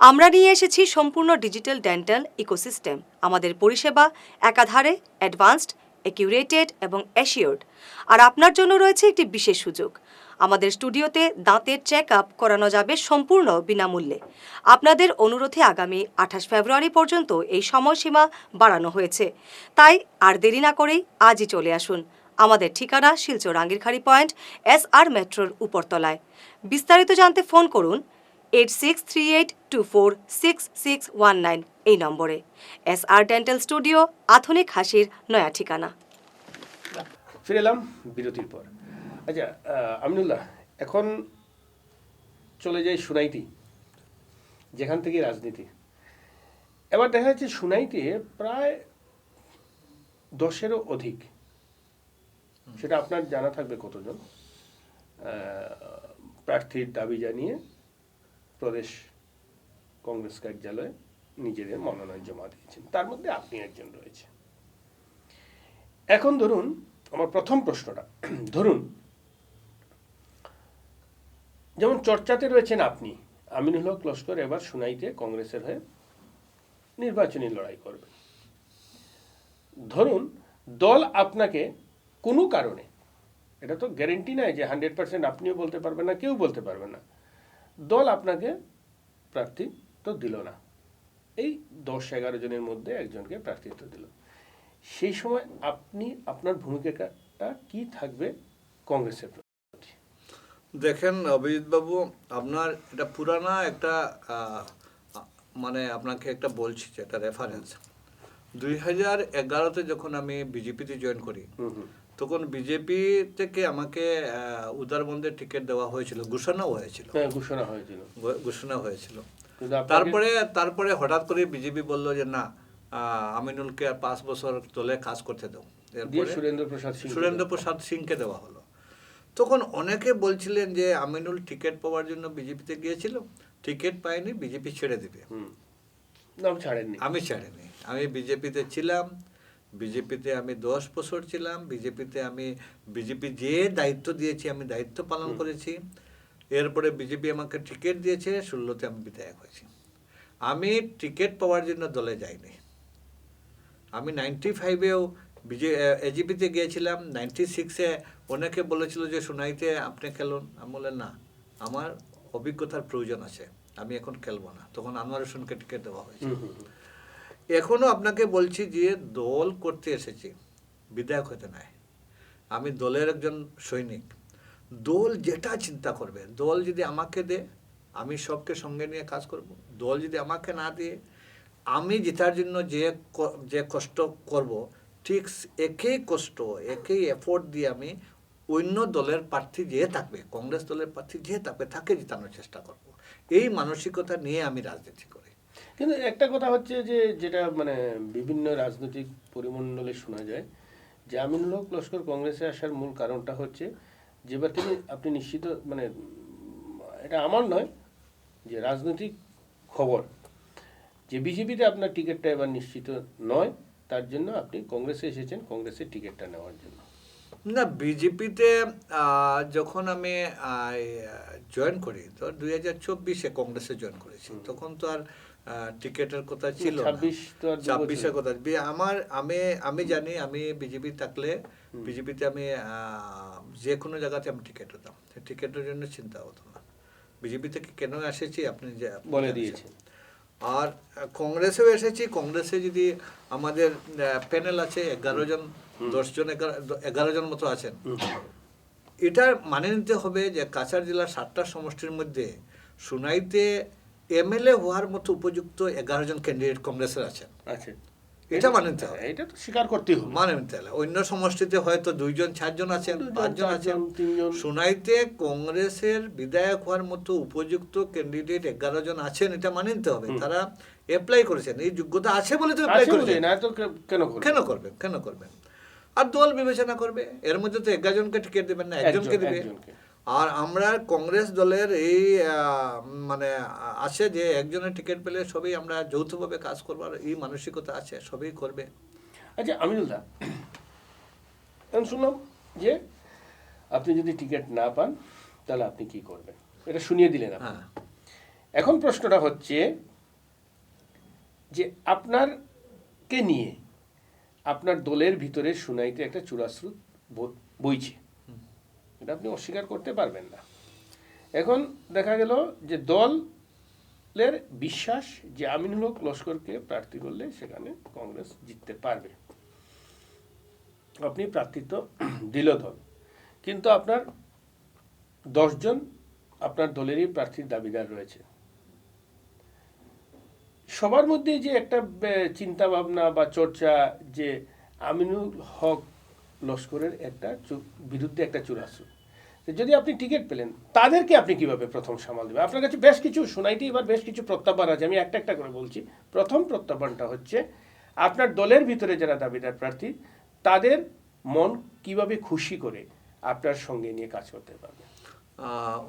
Speaker 3: আমরা নিয়ে এসেছি সম্পূর্ণ ডিজিটাল ডেন্টাল ইকোসিস্টেম। আমাদের পরিষেবা একাধারে অ্যাডভান্সড, অ্যাকিউরেটেড এবং অ্যাসিওর্ড। আর আপনার জন্য রয়েছে একটি বিশেষ সুযোগ। আমাদের স্টুডিওতে দাঁতের চেক আপ করানো যাবে সম্পূর্ণ বিনামূল্যে। আপনাদের অনুরোধে আগামী 28 ফেব্রুয়ারি পর্যন্ত এই সময়সীমা বাড়ানো হয়েছে। তাই আর দেরি না করেই আজই চলে আসুন। আমাদের ঠিকানা শিলচর আঙ্গিরখাড়ি পয়েন্ট, SR মেট্রোর উপরতলায়। বিস্তারিত জানতে ফোন করুন 8638246619 এই নম্বরে। SR ডেন্টাল স্টুডিও, আধুনিক হাসির নয়া ঠিকানা।
Speaker 1: ফিরে এলাম বিরতির পর। আচ্ছা আমিনুল্লাহ, এখন চলে যাই সুনাইতে, যেখান থেকে রাজনীতি। এবার দেখা যাচ্ছে সুনাইতে প্রায় 10-এরও অধিক, সেটা আপনার জানা থাকবে কতজন, প্রার্থীর দাবি জানিয়ে প্রদেশ কংগ্রেস কার্যালয়ে নিজেদের মনোনয়ন জমা দিয়েছেন, তার মধ্যে আপনি একজন রয়েছে। এখন ধরুন আমার প্রথম প্রশ্নটা, ধরুন যেমন চর্চাতে রয়েছেন আপনি, আমিনুল হক লস্কর এবার সুনাইতে কংগ্রেসের হয়ে নির্বাচনী লড়াই করবেন। ধরুন দল আপনাকে কোনো কারণে, এটা তো গ্যারেন্টি নাই যে 100% আপনিও বলতে পারবেন না, কেউ বলতে পারবে না, দল আপনাকে প্রার্থিত্ব দিল না, এই 10-11 জনের মধ্যে একজনকে প্রার্থিত্ব দিল, সেই সময় আপনি আপনার ভূমিকাটা কি থাকবে কংগ্রেসের প্রতি?
Speaker 2: দেখেন অভিজিৎ বাবু, আপনার এটা পুরানা একটা মানে আপনাকে একটা বলছি যে একটা রেফারেন্স। 2011-তে যখন আমি বিজেপিতে জয়েন করি, তখন বিজেপি থেকে আমাকে উদারবন্দের টিকিট দেওয়া হয়েছিল, ঘোষণা হয়েছিল। তারপরে হঠাৎ করে বিজেপি বলল যে না, আমিনুলকে আর 5 বছর দলে কাজ করতে দাও, সুরেন্দ্র প্রসাদ সিংকে দেওয়া হলো। তখন অনেকে বলছিলেন যে আমিনুল টিকিট পাওয়ার জন্য বিজেপিতে গিয়েছিল, টিকিট পায়নি, বিজেপি ছেড়ে দিবে। আমি ছাড়িনি, আমি বিজেপিতে ছিলাম, বিজেপিতে আমি 10 বছর ছিলাম, বিজেপি যে দায়িত্ব দিয়েছে আমি দায়িত্ব পালন করেছি। এরপরে বিজেপি আমাকে টিকিট দিয়েছে, 16তে আমি বিধায়ক হয়েছি। আমি টিকিট পাওয়ার জন্য দলে যাইনি। আমি 95-এও এজিপিতে গিয়েছিলাম, 96-এ অনেকে বলেছিল যে সুনাইতে আপনি খেলুন, আমি বললাম না, আমার অভিজ্ঞতার প্রয়োজন আছে, আমি এখন খেলবো না। তখন আনোয়ার হোসেনকে টিকিট দেওয়া হয়েছে। এখনো আপনাকে বলছি যে দল করতে এসেছি, বিধায়ক হতে নাই। আমি দলের একজন সৈনিক। দল যেটা চিন্তা করবে, দল যদি আমাকে দেয় আমি সবকে সঙ্গে নিয়ে কাজ করব, দল যদি আমাকে না দিয়ে আমি জেতার জন্য যে কষ্ট করব, ঠিক একই কষ্ট একই এফোর্ট দিয়ে আমি অন্য দলের প্রার্থী যে থাকবে, কংগ্রেস দলের প্রার্থী যে থাকবে, তাকে জেতানোর চেষ্টা করব। এই মানসিকতা নিয়ে আমি রাজনীতি করি।
Speaker 1: কিন্তু একটা কথা হচ্ছে যে যেটা মানে বিভিন্ন রাজনৈতিক পরিমণ্ডলে শোনা যায় যে আমিনুল হক লস্কর কংগ্রেসে আসার মূল কারণটা হচ্ছে যেবার তিনি, আপনি নিশ্চিত, মানে এটা আমার নয়, যে রাজনৈতিক খবর, যে বিজেপিতে আপনার টিকিটটা এবার নিশ্চিত নয়, তার জন্য আপনি কংগ্রেসে এসেছেন কংগ্রেসের টিকিটটা নেওয়ার জন্য।
Speaker 2: না, বিজেপিতে যখন আমি জয়েন করি, তো 2024-এ কংগ্রেসে জয়েন করেছি, তখন তো আর টিকিটের কথা ছিল না, 26-এর কথা। আমি জানি আমি বিজেপি থাকলে বিজেপিতে আমি যে কোনো জায়গাতে আমি টিকিট হতাম, টিকিটের জন্য চিন্তা হতো না। বিজেপি থেকে কেন এসেছি আপনি যে
Speaker 1: বলে দিয়েছেন।
Speaker 2: আর কংগ্রেসেও এসেছি, কংগ্রেসে যদি আমাদের প্যানেল আছে 11 জন, 10 জন, 11 জন মতো আছেন, এটা মানে নিতে হবে যে কাছাড় জেলার 7টা সমষ্টির মধ্যে সুনাইতে MLA হওয়ার মতো উপযুক্ত 11 জন ক্যান্ডিডেট কংগ্রেসের আছেন।
Speaker 1: আচ্ছা,
Speaker 2: এটা মানে নিতে হবে,
Speaker 1: এটা তো স্বীকার করতেই হবে,
Speaker 2: মানে নিতে হবে। অন্য সমষ্টিতে হয়তো 2 জন 4 জন আছেন, 5 জন আছেন, সুনাইতে কংগ্রেসের বিধায়ক হওয়ার মতো উপযুক্ত ক্যান্ডিডেট 11 জন আছেন, এটা মানে নিতে হবে। তারা অ্যাপ্লাই করেছেন, এই যোগ্যতা আছে বলে তো অ্যাপ্লাই করেছেন,
Speaker 1: না তো
Speaker 2: কেন করবেন? আর দল বিবেচনা করবে, এর মধ্যে তো 11 জনকে টিকিট দেবেন না, একজনকে দেবে। আর আমরা কংগ্রেস দলের এই মানে আছে যে একজনের টিকিট পেলে সবই আমরা যৌথভাবে কাজ করবার এই মানসিকতা আছে, সবই করবে।
Speaker 1: আচ্ছা আমিনুল দা, আমি শুনলাম যে আপনি যদি টিকিট না পান তাহলে আপনি কি করবেন, এটা শুনিয়ে দিলেন আপনি।
Speaker 2: হ্যাঁ,
Speaker 1: এখন প্রশ্নটা হচ্ছে যে আপনারকে নিয়ে আপনার দলের ভিতরে শুনাইতে একটা চূড়াস্রোত বইছে, এটা আপনি অস্বীকার করতে পারবেন না। এখন দেখা গেল যে দলের বিশ্বাস যে আমিনুল হক লস্করকে প্রার্থী করলে সেখানে কংগ্রেস জিততে পারবে, আপনি প্রার্থিত্ব দিল দল, কিন্তু আপনার 10 জন আপনার দলেরই প্রার্থীর দাবিদার রয়েছে। সবার মধ্যে যে একটা চিন্তা ভাবনা বা চর্চা যে আমিনুল হক লস্করের একটা বিরুদ্ধে একটা চূড়াস্রোত, যদি আপনি টিকিট পেলেন তাদেরকে আপনি কিভাবে প্রথম সামাল দেবেন? আপনার কাছে বেশ কিছু শোনাইতে এবার বেশ কিছু প্রত্যাহ্বান আছে, আমি একটা একটা করে বলছি। প্রথম প্রত্যাহ্বানটা হচ্ছে আপনার দলের ভিতরে যারা দাবিদার প্রার্থী তাদের মন কিভাবে খুশি করে আপনার সঙ্গে নিয়ে কাজ করতে পারবে।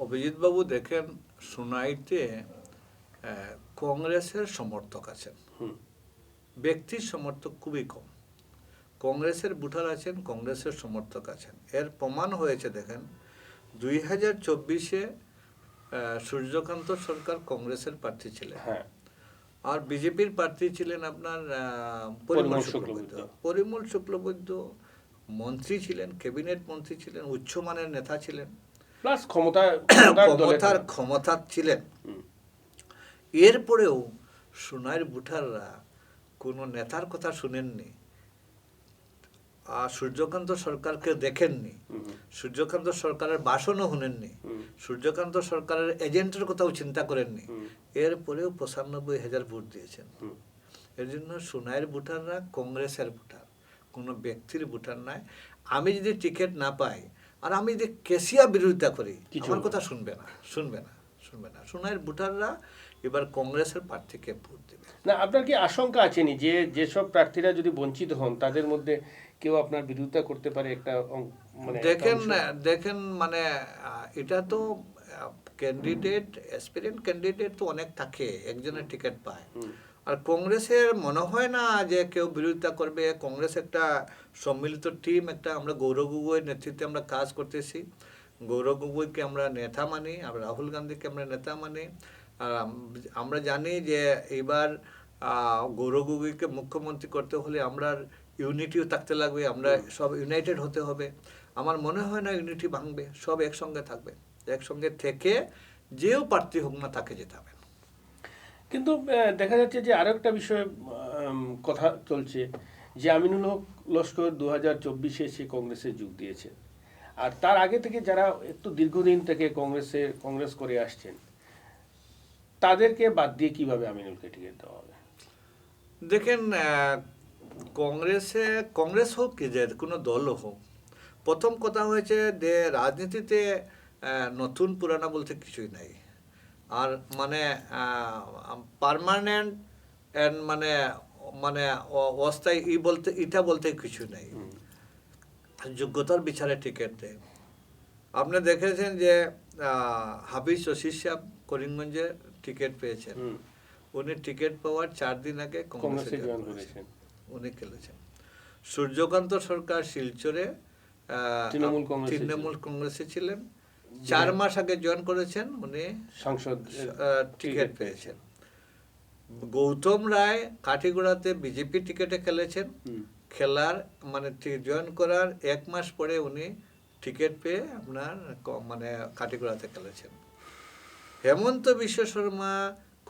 Speaker 2: অভিজিৎ বাবু দেখেন, সুনাইতে কংগ্রেসের সমর্থক আছেন, ব্যক্তির সমর্থক খুবই কম। কংগ্রেসের ভোটার আছেন, কংগ্রেসের সমর্থক আছেন। এর প্রমাণ হয়েছে দেখেন 2024-এ সূর্যকান্ত সরকার কংগ্রেসের প্রার্থী ছিলেন,
Speaker 1: হ্যাঁ,
Speaker 2: আর বিজেপির প্রার্থী ছিলেন আপনার পরিমল শুক্লবৈদ্য। পরিমল শুক্লবৈদ্য মন্ত্রী ছিলেন, ক্যাবিনেট মন্ত্রী ছিলেন, উচ্চমানের নেতা ছিলেন,
Speaker 1: প্লাস
Speaker 2: ক্ষমতা ছিলেন। এরপরেও সোনাইয়ের ভোটাররা কোনো নেতার কথা শুনেননি, আর সূর্যকান্ত সরকারকে দেখেননি, সূর্যকান্ত সরকারের ভাষণও শুনেননি, সূর্যকান্ত সরকারের এজেন্টের কথাও চিন্তা করেননি। এরপরেও 95,000 ভোট দিয়েছেন। এর জন্য সোনাইয়ের ভোটাররা কংগ্রেসের ভোটার, কোনো ব্যক্তির ভোটার নয়। আমি যদি টিকিট না পাই আর আমি যদি কেসিয়া বিরোধিতা করি, আমার কথা শুনবে না। সোনাইয়ের ভোটাররা এবার কংগ্রেসের প্রার্থীকে ভোট দেবে
Speaker 1: না। আপনার কি আশঙ্কা আছেনি যে যেসব প্রার্থীরা যদি বঞ্চিত হন তাদের মধ্যে কেউ আপনার বিরোধিতা করতে পারে? একটা মানে
Speaker 2: দেখেন মানে এটা তো ক্যান্ডিডেট, অ্যাসপিরেন্ট ক্যান্ডিডেট তো অনেক থাকে, একজনের টিকিট পায়। আর কংগ্রেসের মনে হয় না যে কেউ বিরোধিতা করবে। কংগ্রেস একটা সম্মিলিত টিম, একটা আমরা গৌরব গগৈর নেতৃত্বে আমরা কাজ করতেছি। গৌরব গগৈকে আমরা নেতা মানি, আমরা রাহুল গান্ধীকে আমরা নেতা মানি। আমরা জানি যে এবার গৌরব গগৈকে মুখ্যমন্ত্রী করতে হলে আমরা ইউনিটিও থাকতে লাগবে, আমরা সব ইউনাইটেড হতে হবে। আমার মনে হয় না ইউনিটি ভাঙবে, সব একসঙ্গে থাকবে। একসঙ্গে থেকে যেও প্রার্থী হোক না তাকে যেতে হবে।
Speaker 1: কিন্তু দেখা যাচ্ছে যে আরো একটা বিষয়ে কথা চলছে যে আমিনুল হক লস্কর 2024-এ এসে কংগ্রেসে যোগ দিয়েছে, আর তার আগে থেকে যারা একটু দীর্ঘদিন থেকে কংগ্রেস করে আসছেন তাদেরকে বাদ দিয়ে কিভাবে আমিনুলকে টিকিট দেওয়া হবে?
Speaker 2: দেখেন, কংগ্রেস হোক কি যে কোনো দল হোক, প্রথম কথা হয়েছে যে রাজনীতিতে নতুন পুরানা বলতে কিছুই নাই। আর মানে পার্মানেন্ট মানে মানে অস্থায়ী এটা বলতে কিছু নাই। যোগ্যতার বিচারে টিকিট দেয়। আপনি দেখেছেন যে হাফিজ রশিদ সাহেব করিমগঞ্জে টিকিট পেয়েছেন, উনি টিকিট পাওয়ার 4 দিন আগে কংগ্রেসে জয়েন করেছেন, উনি খেলেছেন। সূর্যকান্ত সরকার শিলচরে তৃণমূল কংগ্রেসে ছিলেন, 4 মাস আগে জয়েন করেছেন, উনি সংসদ টিকিট পেয়েছেন। গৌতম রায় কাঠিগোড়াতে বিজেপি টিকিটে খেলেছেন, খেলার মানে জয়েন করার 1 মাস পরে উনি টিকিট পেয়ে আপনার মানে কাঠিগোড়াতে খেলেছেন। হেমন্ত বিশ্ব শর্মা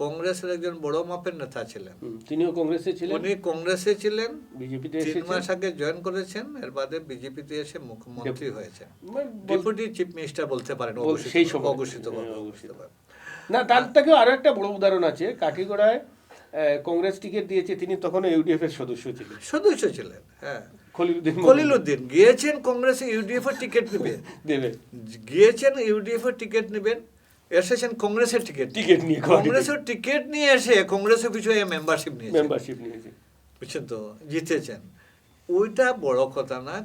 Speaker 2: কংগ্রেসের একজন বড় মাপের নেতা ছিলেন,
Speaker 1: তিনিও কংগ্রেসে ছিলেন,
Speaker 2: উনি কংগ্রেসে ছিলেন,
Speaker 1: বিজেপিতে
Speaker 2: 3 মাস আগে জয়েন করেছেন, এর বাদে বিজেপিতে এসে মুখ্যমন্ত্রী হয়েছেন, ডেপুটি চিফ মিনিস্টার বলতে পারেন, অঘোষিত।
Speaker 1: না, তার থেকেও আরো একটা বড় উদাহরণ আছে। কাঠিগড়ায় কংগ্রেস টিকিট দিয়েছে, তিনি তখন ইউডিএফ এর সদস্য ছিলেন। হ্যাঁ, খলিলুদ্দিন
Speaker 2: গিয়েছেন কংগ্রেসে ইউডিএফ এর টিকিট নেবেন, এসেছেন কংগ্রেসের টিকিট নিয়ে, কংগ্রেসের টিকিট নিয়ে এসে কংগ্রেসের পিছনে মেম্বারশিপ নিয়েছে, বুঝছেন তো, জিতেছেন। ওইটা বড় কথা না,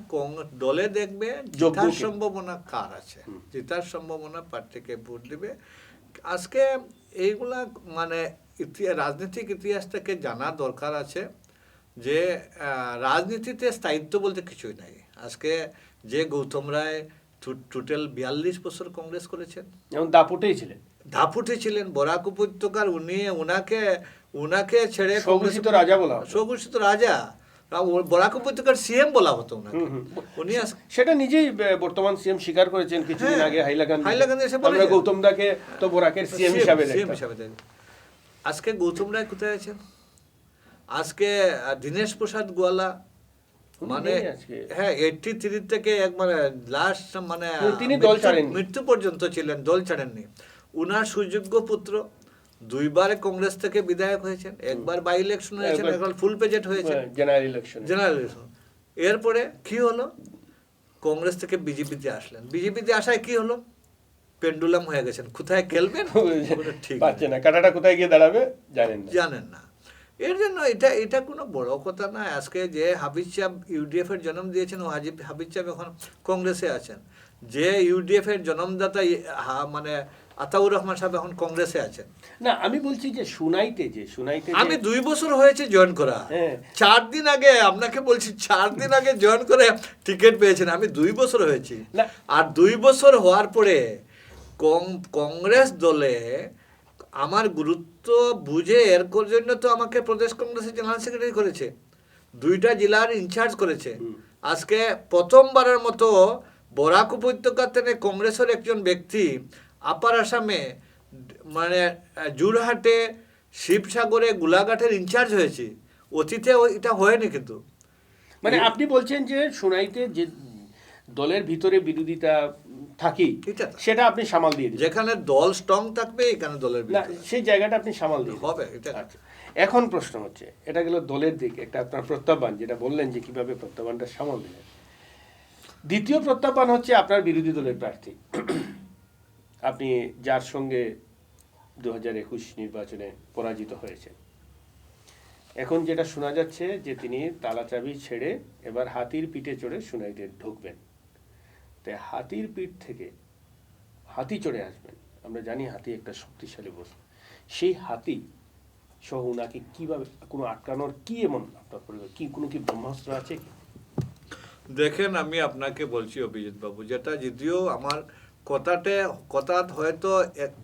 Speaker 2: দলে দেখবে
Speaker 1: যোগ্য
Speaker 2: জেতার
Speaker 1: কে?
Speaker 2: সম্ভাবনা কার আছে, জেতার সম্ভাবনা প্রার্থীকে ভোট দিবে। আজকে এইগুলা মানে রাজনৈতিক ইতিহাস থেকে জানা দরকার আছে যে রাজনীতিতে স্থায়িত্ব বলতে কিছুই নাই। আজকে যে গৌতম রায় টোটাল 42 বছর কংগ্রেস করেছেন,
Speaker 1: যেমন দাপুটেই ছিলেন,
Speaker 2: দাপুটে ছিলেন, বরাক উপত্যকার উনাকে ছেড়ে
Speaker 1: স্বঘোষিত রাজা বলা হতো।
Speaker 2: স্বঘোষিত রাজা, বরাক উপত্যকার সিএম বলা হতো ওনাকে। উনি
Speaker 1: সেটা নিজেই বর্তমান সিএম স্বীকার করেছেন কিছুদিন
Speaker 2: হ্যাঁ,
Speaker 1: আগে হাইলাকান্দি
Speaker 2: হাইলাকান্দি এসে
Speaker 1: আমরা
Speaker 2: বলেছেন।
Speaker 1: গৌতম দাকে তো বরাকের সিএম হিসাবে
Speaker 2: সিএম
Speaker 1: দেখতাম।
Speaker 2: হিসাবে দেখেন। আজকে গৌতম রায় কোথায় আছেন? আজকে দীনেশ প্রসাদ গোয়ালা মানে
Speaker 1: নেই আজকে।
Speaker 2: হ্যাঁ 83 থেকে একবার লাস্ট মানে
Speaker 1: তিনি দল ছাড়েননি।
Speaker 2: মৃত্যু পর্যন্ত ছিলেন, দল ছাড়েননি। উনার সুযোগ্য পুত্র 2 বার কংগ্রেস থেকে বিধায়ক হয়েছেন, একবার বাই ইলেকশন হয়েছেন, একবার ফুল পেজেট হয়েছেন,
Speaker 1: জেনারেল ইলেকশন।
Speaker 2: General election. এরপরে কি হলো? কংগ্রেস থেকে বিজেপিতে আসলেন। বিজেপিতে আসায় কি হলো? পেন্ডুলাম হয়ে গেছেন, কোথায় খেলবেন ঠিক
Speaker 1: পাচ্ছে না, কাটাটা কোথায় গিয়ে দাঁড়াবে জানেন না।
Speaker 2: জানেন না। এর জন্য এটা কোনো বড় কথা না। আজকে যে হাফিজ সাহেব ইউডিএফ এর জন্ম দিয়েছেন, ও হাফিজ সাহেব এখন কংগ্রেসে আছেন। যে ইউডিএফ এর জন্মদাতা মানে আতাউর রহমান সাহেব এখন কংগ্রেসে আছেন।
Speaker 1: না আমি বলছি যে সুনাইতে
Speaker 2: আমি 2 বছর হয়েছে জয়েন করা।
Speaker 1: হ্যাঁ।
Speaker 2: 4 দিন আগে আপনাকে বলছি, 4 দিন আগে জয়েন করে টিকিট পেয়েছেন। আমি 2 বছর হয়েছি।
Speaker 1: না।
Speaker 2: আর 2 বছর হওয়ার পরে কংগ্রেস দলে আমার গুরুত্ব বুঝে এর জন্য তো আমাকে প্রদেশ কংগ্রেসের জেনারেল সেক্রেটারি করেছে, 2টা জেলার ইনচার্জ করেছে। আজকে প্রথমবারের মতো বরাক উপত্যকা থেকে কংগ্রেসের একজন ব্যক্তি আপার আসামে মানে জোরহাটে, শিবসাগরে, গোলাঘাটের ইনচার্জ হয়েছে। অতীতে এটা হয়নি কিন্তু।
Speaker 1: মানে আপনি বলছেন যে সুনাইতে যে দলের ভিতরে বিরোধিতা থাকি সেটা আপনি সামাল দিয়ে দিন,
Speaker 2: যেখানে দল স্ট্রং থাকবে এখানে দলের
Speaker 1: না সেই জায়গাটা আপনি সামাল দিয়ে
Speaker 2: হবে এটা।
Speaker 1: আচ্ছা, এখন প্রশ্ন হচ্ছে, এটা গেল দলের দিকে একটা আপনার প্রত্যাহ্বান, যেটা বললেন যে কিভাবে প্রত্যাহ্বানটা সামাল দিলেন। দ্বিতীয় প্রত্যাহ্বান হচ্ছে আপনার বিরোধী দলের প্রার্থী, আপনি যার সঙ্গে 2021 নির্বাচনে পরাজিত হয়েছে। এখন যেটা শোনা যাচ্ছে যে তিনি তালাচাবি ছেড়ে এবার হাতির পিঠে চড়ে সুনাইতে ঢুকবেন। তাই হাতির পিঠ থেকে হাতি চড়ে আসবেন। আমরা জানি হাতি একটা শক্তিশালী বস্তু। সেই হাতি সহ উনাকে কিভাবে কোনো আটকানোর কি এমন আপনার পরিবার কি কোনো কি ব্রহ্মাস্ত্র আছে কি?
Speaker 2: দেখেন, আমি আপনাকে বলছি অভিজিৎ বাবু, যেটা যদিও আমার কথা হয়তো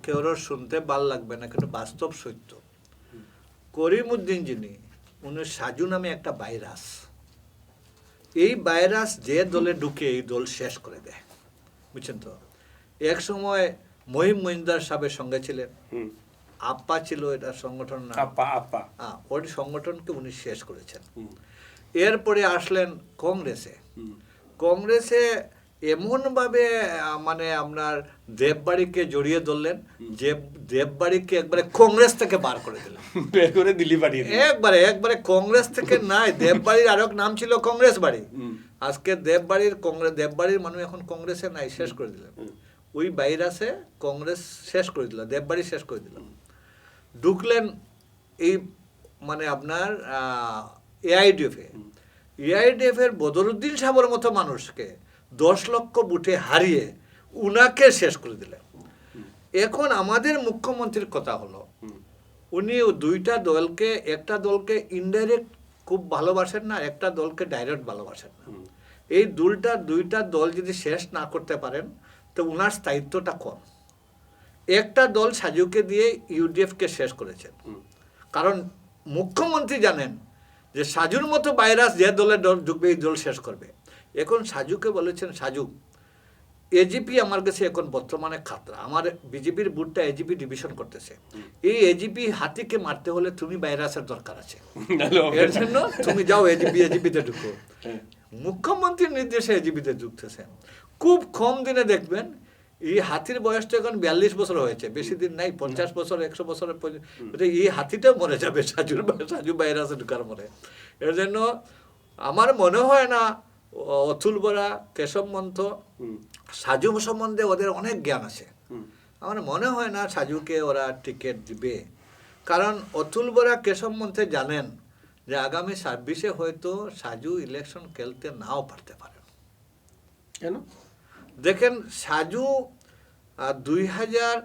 Speaker 2: কেউর শুনতে ভাল লাগবে না, কিন্তু বাস্তব সত্য। করিমউদ্দিন যিনি, উনি সাজু নামে একটা ভাইরাস। এই ভাইরাস যে দলে ঢুকে এই দল শেষ করে দেয়, বুঝছেন তো। এক সময় মহিম মহিন্দার সাহেবের সঙ্গে ছিলেন, আপ্পা ছিল এটা সংগঠন না,
Speaker 1: আপা
Speaker 2: ওই সংগঠনকে উনি শেষ করেছেন। এরপরে আসলেন কংগ্রেসে এমনভাবে মানে আপনার দেববাড়িকে জড়িয়ে ধরলেন যে দেববাড়িকে একবারে কংগ্রেস থেকে বার করে দিলেন,
Speaker 1: বের করে দিল্লি পাঠিয়ে দিলেন।
Speaker 2: একবারে কংগ্রেস থেকে নাই। দেববাড়ির আরেক নাম ছিল কংগ্রেস বাড়ি। আজকে দেববাড়ির মানুষ এখন কংগ্রেসে নাই, শেষ করে দিলেন। ওই ভাইরাসে কংগ্রেস শেষ করে দিল, দেববাড়ি শেষ করে দিল। ঢুকলেন এই মানে আপনার এআইডিএফ এর বদরুদ্দিন সাহেবের মতো মানুষকে 10 লক্ষ বুটে হারিয়ে উনাকে শেষ করে দিলেন। এখন আমাদের মুখ্যমন্ত্রীর কথা হলো, উনি একটা দলকে ইনডাইরেক্ট খুব ভালোবাসেন না, একটা দলকে ডাইরেক্ট ভালোবাসেন না। এই দুইটা দল যদি শেষ না করতে পারেন তো উনার স্থায়িত্বটা কম। একটা দল সাজুকে দিয়ে ইউডিএফকে শেষ করেছেন, কারণ মুখ্যমন্ত্রী জানেন যে সাজুর মতো ভাইরাস যে দলে ঢুকবে এই দল শেষ করবে। এখন সাজুকে বলেছেন, সাজু এজিপি আমার কাছে এখন বর্তমানে খাতরা, আমার বিজেপির বুটটা এজিপি ডিভিশন করতেছে, এই এজিপি হাতিকে মারতে হলে তুমি ভাইরাসের দরকার আছে, এর জন্য তুমি যাও এজিপিতে ঢুকো। মুখ্যমন্ত্রীর নির্দেশে এজিপিতে ঢুকতেছেন। খুব কম দিনে দেখবেন এই হাতির বয়সটা এখন 42 বছর হয়েছে, বেশি দিন নাই, 50 বছর 100 বছরের এই হাতিটাও মরে যাবে সাজু ভাইরাসে ঢুকার মরে। এর জন্য আমার মনে হয় না অতুল বরা, কেশব মন্থ, সাজু সম্বন্ধে ওদের অনেক জ্ঞান আছে। আমার মনে হয় না সাজুকে ওরা টিকিট দিবে, কারণ অতুল বরা, কেশব মন্থে জানেন যে আগামী 26-এ হয়তো সাজু ইলেকশন খেলতে নাও পারতে পারেন।
Speaker 1: কেন?
Speaker 2: দেখেন সাজু 2000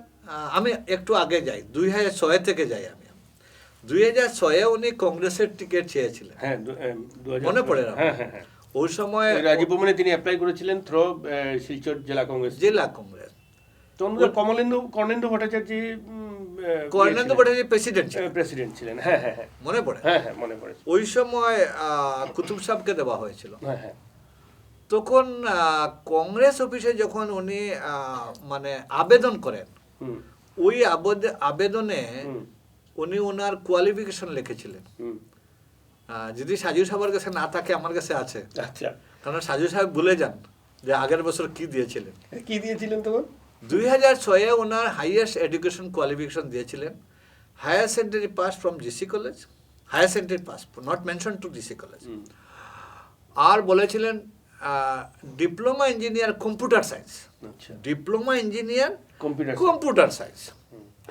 Speaker 2: আমি একটু আগে যাই, 2006 থেকে যাই আমি। 2006-এ উনি কংগ্রেসের টিকিট চেয়েছিলেন,
Speaker 1: হ্যাঁ,
Speaker 2: মনে পড়ে না?
Speaker 1: হ্যাঁ হ্যাঁ হ্যাঁ।
Speaker 2: ওই সময়
Speaker 1: রাজীব ভবনে তিনি অ্যাপ্লাই করেছিলেন থ্রো শিলচর জেলা কংগ্রেস।
Speaker 2: জেলা কংগ্রেস,
Speaker 1: তখন কর্ণেন্দু ভট্টাচার্য
Speaker 2: কর্ণেন্দু ভট্টাচার্য
Speaker 1: প্রেসিডেন্ট ছিলেন। হ্যাঁ হ্যাঁ হ্যাঁ,
Speaker 2: মনে পড়ে?
Speaker 1: হ্যাঁ হ্যাঁ মনে পড়েছে।
Speaker 2: ওই সময় কুতুব সাহেবকে দেওয়া হয়েছিল।
Speaker 1: হ্যাঁ হ্যাঁ,
Speaker 2: তখন কংগ্রেস অফিসে যখন উনি মানে আবেদন করেন,
Speaker 1: হুম
Speaker 2: ওই আবেদনে
Speaker 1: হুম
Speaker 2: উনি ওনার কোয়ালিফিকেশন লিখেছিলেন।
Speaker 1: হুম,
Speaker 2: যদি সাজু সাহেবের কাছে না থাকে, আমার কাছে আছে।
Speaker 1: আচ্ছা,
Speaker 2: কারণ সাজু সাহেব ভুলে যান যে আগের বছর কি দিয়েছিলেন।
Speaker 1: কি দিয়েছিলেন তখন?
Speaker 2: 2006-এ ওনার হাইয়েস্ট এডুকেশন কোয়ালিফিকেশন দিয়েছিলেন higher secondary pass from GC college, higher secondary pass, not mention to GC college. আর বলেছিলেন ডিপ্লোমা ইঞ্জিনিয়ার কম্পিউটার সায়েন্স,
Speaker 1: আচ্ছা,
Speaker 2: diploma engineer
Speaker 1: computer
Speaker 2: computer science,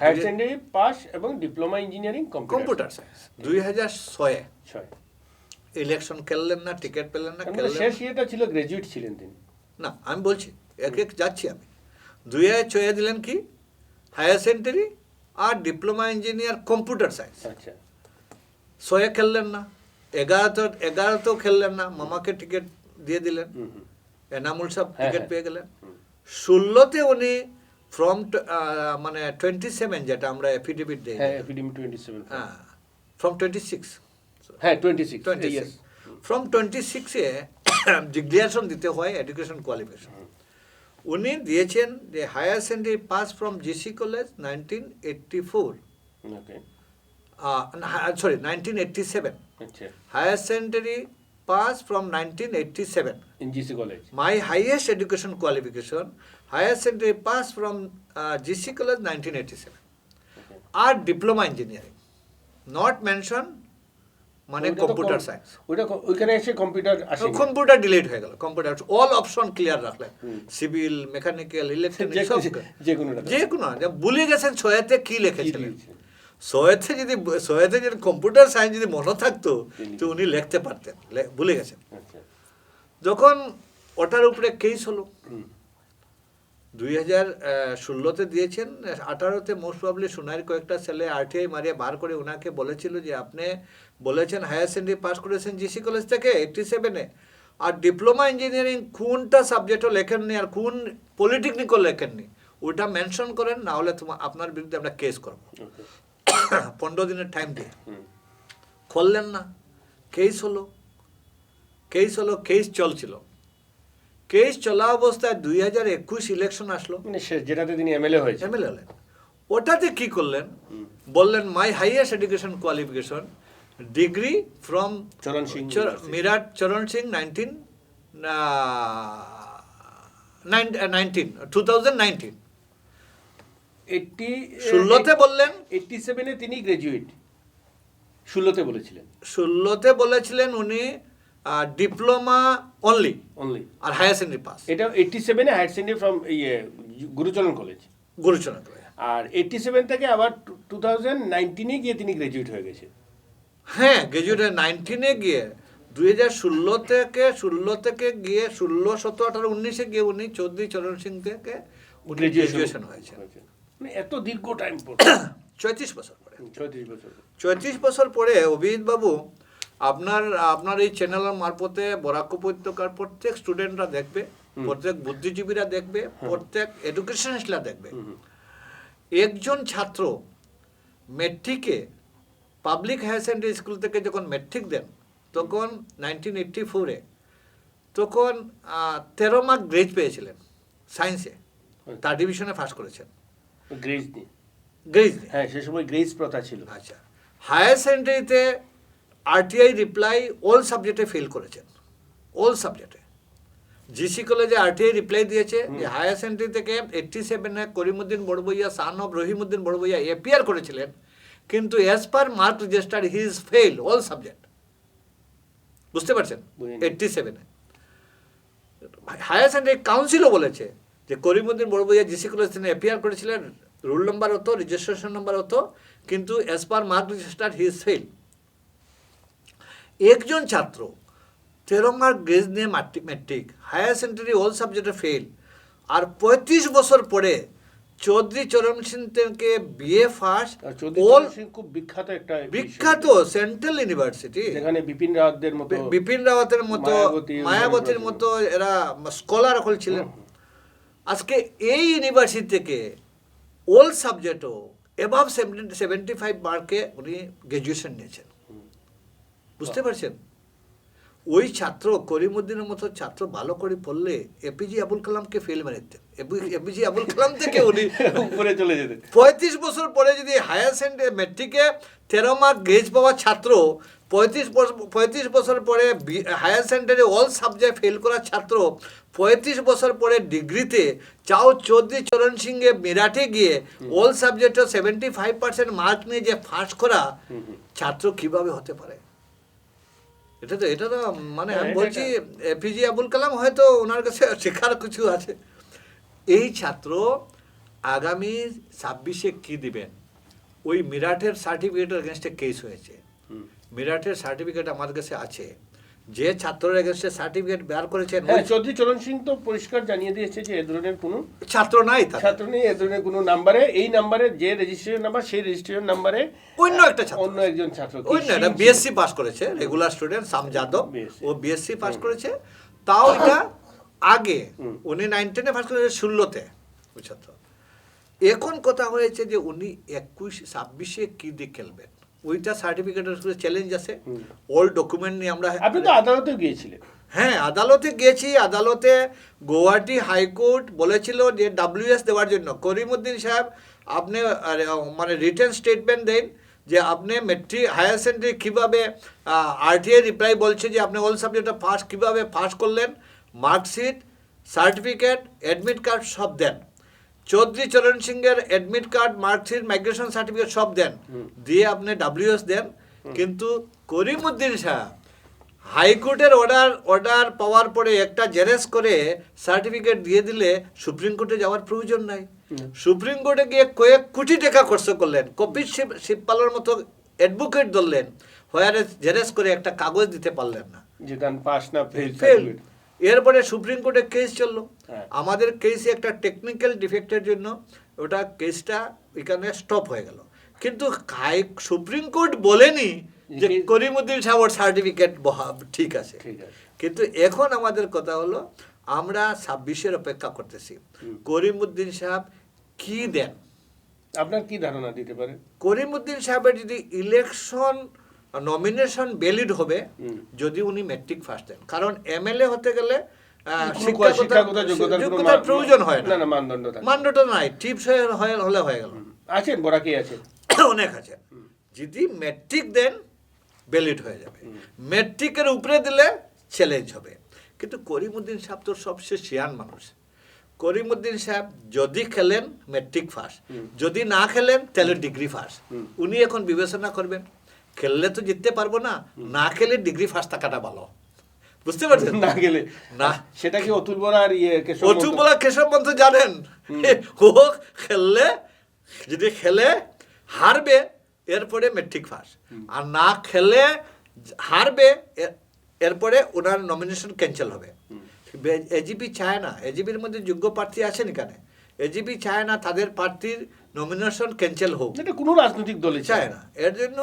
Speaker 1: higher secondary pass এবং ডিপ্লোমা ইঞ্জিনিয়ারিং
Speaker 2: কম্পিউটার সায়েন্স। 2006-এ
Speaker 1: 6
Speaker 2: election খেললেন না, ticket পেলেন না, খেললেন
Speaker 1: শেষ ইয়েটা ছিল, গ্রাজুয়েট ছিলেন তিনি।
Speaker 2: না। আমি বলছি এক এক যাচ্ছি আমি। 2006-এ দিলেন কি হায়ার সেকেন্ডারি আর ডিপ্লোমা ইঞ্জিনিয়ার কম্পিউটার সায়েন্স।
Speaker 1: আচ্ছা,
Speaker 2: 6-এ খেললেন না, 11তেও খেললেন না, মামাকে টিকিট দিয়ে দিলেন,
Speaker 1: হুম হুম,
Speaker 2: এনামুল সাহেব
Speaker 1: হ্যাঁ,
Speaker 2: টিকিট
Speaker 1: হ্যাঁ।
Speaker 2: পেয়ে গেলেন। 16-তে উনি ফ্রম মানে 27, যেটা আমরা এফিডেভিট দিই,
Speaker 1: হ্যাঁ এপিডেমিক 27,
Speaker 2: হ্যাঁ, ফ্রম 26,
Speaker 1: হ্যাঁ 26,
Speaker 2: 26
Speaker 1: yes,
Speaker 2: ফ্রম 26-এ ডিক্লারেশন দিতে হয় এডুকেশন কোয়ালিফিকেশন। উনি দিয়েছেন যে higher secondary pass from GC college 1984,
Speaker 1: okay,
Speaker 2: sorry 1987,
Speaker 1: আচ্ছা,
Speaker 2: higher secondary pass from 1987.
Speaker 1: In GC college.
Speaker 2: My highest education qualification, higher secondary pass from GC College 1987.
Speaker 1: Okay.
Speaker 2: Or diploma engineering, not mentioned, মানে computer science.
Speaker 1: ওইখানে এসে computer আসে,
Speaker 2: computer delete হয়ে গেল, computer all option clear রাখলেন, civil, mechanical, electronic, সব যে কোনো ভুলে গেছেন 6-তে কি লিখেছিলেন। 6-তে যদি কম্পিউটার সায়েন্স যদি মনে থাকতো তো উনি লিখতে পারতেন, ভুলে গেছেন।
Speaker 1: আচ্ছা,
Speaker 2: যখন ওটার উপরে কেস হলো, 2016-তে দিয়েছেন, 18-তে মোস্ট প্রবলি সোনার কয়েকটা ছেলে আরটিআই মারিয়ে বার করে ওনাকে বলেছিল যে আপনি বলেছেন হায়ার সেকেন্ডারি পাস করেছেন জিসি কলেজ থেকে 87-এ, আর ডিপ্লোমা ইঞ্জিনিয়ারিং কোনটা সাবজেক্টও লেখেননি আর কোন পলিটেকনিকও লেখেননি, ওটা মেনশন করেন, না হলে আপনার বিরুদ্ধে আমরা কেস করব। 15 দিনের টাইম দিয়ে করলেন না, কেস হলো, কেস চলছিল। কেস চলা অবস্থায় 2021 ইলেকশন আসলো,
Speaker 1: মানে যেটাতে তিনি এমএলএ হয়েছে।
Speaker 2: এমএলএ হলেন। ওটাতে কি করলেন, বললেন my highest education qualification degree from
Speaker 1: Charan Singh
Speaker 2: Meerut চরণ সিং 2019। 16-তে বললেন,
Speaker 1: 87-এ তিনি গ্রাজুয়েট, 16-তে বলেছিলেন,
Speaker 2: 16-তে বলেছিলেন উনি ডিপ্লোমা অনলি
Speaker 1: অনলি,
Speaker 2: আর হায়ার সেকেন্ডারি পাস।
Speaker 1: এটা 87-এ higher secondary from Gurucharan college,
Speaker 2: Gurucharan college.
Speaker 1: আর 87 থেকে আবার 2019-এ গিয়ে তিনি গ্রাজুয়েট হয়ে গেছে।
Speaker 2: হ্যাঁ, গ্রাজুয়েট 19-এ গিয়ে 2016 থেকে গিয়ে 16, 17, 18, 19-এ গিয়ে উনি চৌধুরী চরণ সিং থেকে গ্রাজুয়েশন হয়েছে।
Speaker 1: মানে এত দীর্ঘ টাইম পর,
Speaker 2: 34 বছর পরে।
Speaker 1: 34
Speaker 2: বছর পরে অভিজিৎ বাবু, আপনার এই চ্যানেলের মারফতে বরাক উপত্যকার প্রত্যেক স্টুডেন্টরা দেখবে, প্রত্যেক বুদ্ধিজীবীরা দেখবে, প্রত্যেক এডুকেশনিস্টরা দেখবে। একজন ছাত্র মেট্রিকে পাবলিক হায়ার সেকেন্ডারি স্কুল থেকে যখন মেট্রিক দেন, তখন 1984-এ তখন 13 মার্ক গ্রেড পেয়েছিলেন সায়েন্সে, তার ডিভিশনে ফার্স্ট করেছেন।
Speaker 1: গ্রেজ নিয়ে, হ্যাঁ সে সময় গ্রেজ প্রথা ছিল।
Speaker 2: আচ্ছা, হায়ার সেকেন্ডারিতে আরটিআই রিপ্লাই অল সাবজেক্টে ফেল করেছেন, অল সাবজেক্টে। জিসি কলেজে আরটিআই রিপ্লাই দিয়েছে যে হায়ার সেকেন্ডারি থেকে 87-এ Karimuddin Barbhuiya son of Rahimuddin Barbhuiya APR করেছিলেন, কিন্তু as per mark register he is fail all subject. বুঝতে পারছেন? 87-এ হায়ার সেকেন্ডারি কাউন্সিলও বলেছে যে করিমউদ্দিন বড়বইয়া জিসি কলেজ থেকে এপিআর করেছিলেন, রোল নাম্বার হতো, রেজিস্ট্রেশন নাম্বার হতো, কিন্তু as per mark register he is fail. একজন ছাত্র 13 মার্ক গ্রেড নিয়ে ম্যাট্রিক, হায়ার সেকেন্ডারি অল সাবজেক্টে ফেল, আর 35 বছর পরে চৌধুরী চরণ সিং থেকে বিএ ফার্স্ট,
Speaker 1: আর চৌধুরী চরণ সিং খুব বিখ্যাত একটা
Speaker 2: বিখ্যাত সেন্ট্রাল ইউনিভার্সিটি,
Speaker 1: যেখানে বিপিন রাওয়াতদের মতো,
Speaker 2: বিপিন রাওয়াতের মতো, মায়াবতীর মতো এরা স্কলার হল ছিলেন। আজকে এই ইউনিভার্সিটি থেকে অল সাবজেক্টও এভাব 75 মার্কে উনি গ্র্যাজুয়েশন নিয়েছেন। বুঝতে পারছেন? ওই ছাত্র করিমউদ্দিনের মতো ছাত্র ভালো করে পড়লে এপিজে আবুল কালামকে ফেল মারিতেন। এপিজে আবুল কালাম থেকে উনি
Speaker 1: উপরে চলে যেতেন।
Speaker 2: 35 বছর পরে যদি হায়ার সেকেন্ডারি ম্যাট্রিকে 13 মার্ক গ্রেড পাওয়া ছাত্র 35 বছর পরে higher secondary all subject fail করা ছাত্র 35 বছর পরে ডিগ্রিতে চাও চৌধুরী চরণ সিংয়ে মিরাটে গিয়ে অল সাবজেক্টে 75% মার্ক নিয়ে যে ফার্স্ট করা ছাত্র কিভাবে হতে পারে? এটা তো মানে আমি বলছি এপিজে আবুল কালাম হয়তো ওনার কাছে শেখার কিছু আছে। এই ছাত্র আগামী 26-এ কি দিবেন? ওই মিরাটের সার্টিফিকেটের এগেনস্টে কেস হয়েছে, মিরাটের সার্টিফিকেট আমার কাছে আছে। যে ছাত্রের এগেনস্টে সার্টিফিকেট বের করেছেন,
Speaker 1: চৌধুরী চরণ সিং তো পরিষ্কার জানিয়ে দিয়েছে যে এ ধরনের কোনো
Speaker 2: ছাত্র নাই,
Speaker 1: ছাত্র নেই, এ ধরনের কোনো নাম্বারে, এই নাম্বারে যে রেজিস্ট্রেশন নাম্বার সেই রেজিস্ট্রেশন নাম্বারে
Speaker 2: অন্য একটা ছাত্র,
Speaker 1: অন্য একজন ছাত্র,
Speaker 2: অন্য একটা বিএসসি পাস করেছে, রেগুলার স্টুডেন্ট সাম যাদব, ও বিএসসি পাস করেছে। তাও এটা আগে উনি 9-10-এ পাস করেছে, 16-তে ছাত্র। এখন কথা হয়েছে যে উনি 21-26-এ কি দিয়ে খেলবেন, ওইটা সার্টিফিকেটের চ্যালেঞ্জ আছে। ওল্ড ডকুমেন্ট নিয়ে আমরা,
Speaker 1: আপনি তো আদালতে গিয়েছিলেন।
Speaker 2: হ্যাঁ, আদালতে গিয়েছি। আদালতে গুয়াহাটি হাইকোর্ট বলেছিল যে WS দেওয়ার জন্য। করিমউদ্দিন সাহেব আপনি মানে রিটেন স্টেটমেন্ট দেন যে আপনি মেট্রিক হায়ার সেকেন্ডারি কীভাবে, RTI রিপ্লাই বলছে যে আপনি অল সাবজেক্টে ফার্স্ট কীভাবে ফার্স্ট করলেন, মার্কশিট, সার্টিফিকেট, অ্যাডমিট কার্ড সব দেন। চৌধুরী চরণ সিংয়ের admit card, marksheet, migration certificate সব দেন, দিয়ে আপনি WS দেন। কিন্তু করিমউদ্দিন সাহেব হাইকোর্টের অর্ডার পাওয়ার পরে একটা জেরেক্স করে সার্টিফিকেট দিয়ে দিলে সুপ্রিম কোর্টে যাওয়ার প্রয়োজন নাই। সুপ্রিম কোর্টে গিয়ে কয়েক কোটি টাকা খরচ করলেন, কপিল শিবপালের মতো অ্যাডভোকেট ধরলেন, হয়ারে জেরেক্স করে একটা কাগজ দিতে পারলেন না,
Speaker 1: যেখান পাস না
Speaker 2: ফেল। এরপরে সুপ্রিম কোর্টে কেস চললো। আমাদের কেসে একটা টেকনিক্যাল ডিফেক্টের জন্য ওটা কেসটা এখানে স্টপ হয়ে গেল। কিন্তু সুপ্রিম কোর্ট বলেনি যে করিমউদ্দিন সাহেবের সার্টিফিকেট ঠিক আছে। কিন্তু এখন আমাদের কথা হলো আমরা 26-এর অপেক্ষা করতেছি, করিমউদ্দিন সাহেব কি দেন।
Speaker 1: আপনার কি ধারণা দিতে পারে?
Speaker 2: করিমউদ্দিন সাহেবের যদি ইলেকশন নমিনেশন ভ্যালিড হবে যদি উনি ম্যাট্রিক ফার্স্ট দেন, কারণ MLA হতে গেলে
Speaker 1: শিক্ষাগত যোগ্যতার
Speaker 2: প্রয়োজন হয় না,
Speaker 1: মানদণ্ড
Speaker 2: নাই, টিপস হলে হয়ে গেল।
Speaker 1: আছেন বরাকি আছেন,
Speaker 2: অনেক আছে। যদি ম্যাট্রিক দেন ভ্যালিড হয়ে যাবে, ম্যাট্রিকের উপরে দিলে চ্যালেঞ্জ হবে। কিন্তু করিমউদ্দিন সাহেব তো সবচেয়ে শিয়ান মানুষ। করিমউদ্দিন সাহেব যদি খেলেন ম্যাট্রিক ফার্স্ট, যদি না খেলেন তাহলে ডিগ্রি ফার্স্ট। উনি এখন বিবেচনা করবেন খেললে তো জিততে পারবো না, না খেলে ডিগ্রি ফার্স্ট থাকাটা ভালো। বুঝতে পারছেন?
Speaker 1: না গেলে
Speaker 2: না,
Speaker 1: সেটা কি অতুল বরা আর
Speaker 2: অতুল বরা কেশব মন্ত্র জানেন, ও খেললে যদি খেলে হারবে এরপরে ম্যাট্রিক ফার্স্ট, আর না খেলে হারবে এরপরে ওনার নমিনেশন ক্যান্সেল হবে। এজিপি চায় না, এজিপির মধ্যে যোগ্য প্রার্থী আছেন এখানে, এজিপি চায় না তাদের প্রার্থীর নমিনেশন ক্যান্সেল হোক,
Speaker 1: এটা কোনো রাজনৈতিক দলে
Speaker 2: চায় না। এর জন্য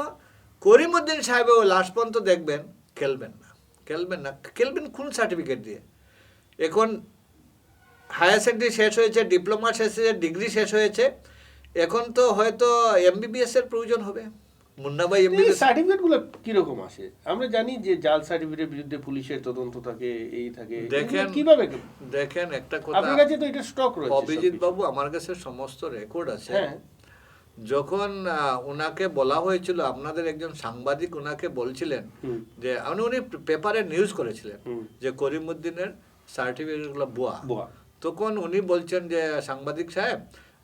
Speaker 2: করিমউদ্দিন সাহেবও লাস্ট পর্যন্ত দেখবেন খেলবেন না। খেলবেন কোন সার্টিফিকেট দিয়ে? এখন হায়ার সেকেন্ডারি শেষ হয়েছে, ডিপ্লোমা শেষ হয়েছে, ডিগ্রি শেষ হয়েছে, এখন তো হয়তো MBBS এর প্রয়োজন হবে। মুন্নাভাই MBBS
Speaker 1: সার্টিফিকেটগুলো কিরকম আসে? আমরা জানি যে জাল সার্টিফিকেটের বিরুদ্ধে পুলিশের তদন্ত থাকে, এই থাকে। দেখেন
Speaker 2: একটা কথা,
Speaker 1: আপনার কাছে তো এটা স্টক রয়েছে
Speaker 2: অভিজিৎ বাবু, আমার কাছে সমস্ত রেকর্ড আছে। যখন ওনাকে বলা হয়েছিল, আপনাদের একজন সাংবাদিক ওনাকে বলছিলেন যে উনি পেপারে নিউজ করেছিলেন যে করিমউদ্দিনের সার্টিফিকেটগুলো ভুয়া, তখন উনি বলছেন যে সাংবাদিক সাহেব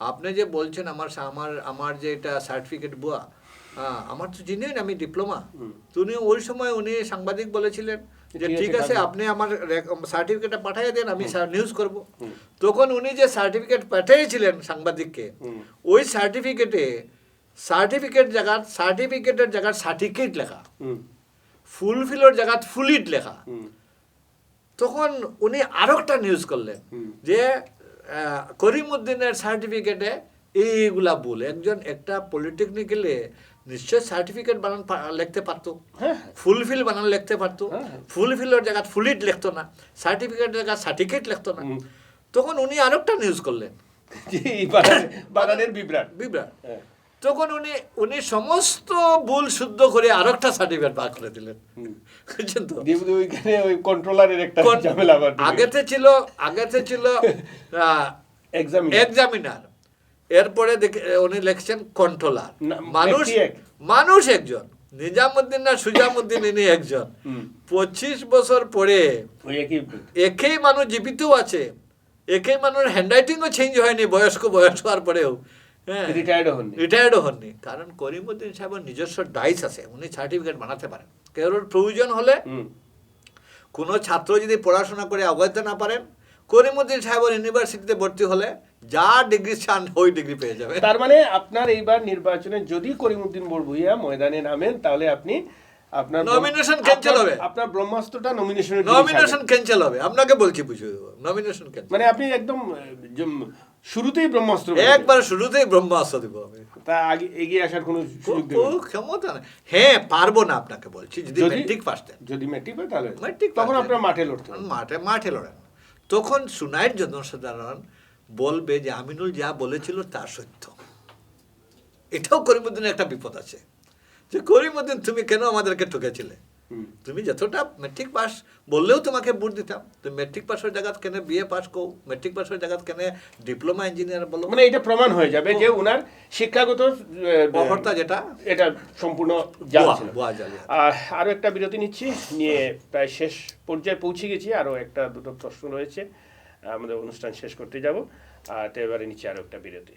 Speaker 2: আপনি যে বলছেন আমার যে এটা সার্টিফিকেট ভুয়া, আমার তো জিনিস আমি ডিপ্লোমা। তো উনি ওই সময় উনি সাংবাদিক বলেছিলেন যে ঠিক আছে আপনি আমার সার্টিফিকেটটা পাঠিয়ে দেন, আমি নিউজ করব। তখন উনি যে সার্টিফিকেট পাঠিয়েছিলেন সাংবাদিককে, ওই সার্টিফিকেটের জায়গার সার্টিফিকেট লেখা ফুলফিলের জায়গা ফুলিট লেখা, তখন উনি আরো একটা নিউজ করলেন যে করিমউদ্দিনের সার্টিফিকেটে এইগুলা ভুল। একজন একটা পলিটেকনিক্যালে নিশ্চয় সার্টিফিকেট বানান লিখতে পারতো, ফুলফিল বানান লিখতে পারতো, ফুলফিলের জায়গা ফুলিট লিখতো না, সার্টিফিকেটের জায়গা সার্টিফিকেট লিখতো না। তখন উনি আরো একটা নিউজ করলেন,
Speaker 1: বানানের বিভ্রাট।
Speaker 2: তখন উনি সমস্ত ভুল শুদ্ধ করে আরো একটা সার্টিফিকেট বার করে দিলেন, বুঝছেন তো?
Speaker 1: ওই কন্ট্রোলারের একটা ঝামেলা আবার
Speaker 2: আগেতে ছিল এক্সামিনার, এরপরে উনি লিখছেন কন্ট্রোলার। মানুষ একজন, নিজামুদ্দিন না সুজামুদ্দিন, ইনি একজন। 25 বছর পরে একই মানুষ জীবিত আছে, একই মানুষ হ্যান্ডরাইটিংও চেঞ্জ হয়নি বয়স হওয়ার পরেও, রিটায়ার্ডও হননি। কারণ করিমউদ্দিন সাহেবের নিজস্ব ডাইস আছে, উনি সার্টিফিকেট বানাতে পারেন। কারোর প্রয়োজন হলে, কোনো ছাত্র যদি পড়াশোনা করে আগাইতে না পারেন, করিমউদ্দিন সাহেবের ইউনিভার্সিটিতে ভর্তি হলে যা ডিগ্রি চান ওই ডিগ্রি পেয়ে যাবে।
Speaker 1: তার মানে আপনার এইবার নির্বাচনে যদি করিমউদ্দিন বড়ভূঁইয়া ময়দানে নামেন, তাহলে আপনি আপনার
Speaker 2: নমিনেশন ক্যান্সেল হবে,
Speaker 1: আপনার ব্রহ্মাস্ত্রটা
Speaker 2: নমিনেশন ক্যান্সেল হবে। আপনাকে বলছি, বুঝিয়ে দেব, নমিনেশন ক্যান্সেল।
Speaker 1: মানে আপনি একদম শুরুতেই ব্রহ্মাস্ত্র,
Speaker 2: একবার শুরুতেই ব্রহ্মাস্ত্র দিব আমি।
Speaker 1: তা আগে এগিয়ে আসার কোনো সুযোগ দেব
Speaker 2: না, ক্ষমতা না। হ্যাঁ, পারবো না, আপনাকে বলছি। যদি ম্যাট্রিক পাস দেন,
Speaker 1: যদি ম্যাট্রিক পায়, তাহলে
Speaker 2: ম্যাট্রিক
Speaker 1: তখন আপনার মাঠে লড়তে হবে।
Speaker 2: মাঠে লড়েন। তখন সুনাইয়ের জনসাধারণ বলবে যে আমিনুল যা বলেছিল তা সত্য। এটাও করিমউদ্দিনের একটা বিপদ আছে, যে করিমউদ্দিন তুমি কেন আমাদেরকে ঠকেছিলে? তুমি যতটা ম্যাট্রিক পাস বললেও তোমাকে ভোট দিতাম, তুমি ম্যাট্রিক পাসের জায়গা কেন বিএ পাস কো, ম্যাট্রিক পাসের জায়গা কেন ডিপ্লোমা ইঞ্জিনিয়ার বলো?
Speaker 1: মানে এটা প্রমাণ হয়ে যাবে যে উনার শিক্ষাগত
Speaker 2: অর্হতা যেটা,
Speaker 1: এটা সম্পূর্ণ জাল ছিল।
Speaker 2: আর
Speaker 1: আরো একটা বিরতি নিচ্ছি, নিয়ে প্রায় শেষ পর্যায়ে পৌঁছে গেছি। আরো একটা দুটো প্রশ্ন রয়েছে, আমাদের অনুষ্ঠান শেষ করতে যাব। তো এবারে নিচ্ছি আরো একটা বিরতি।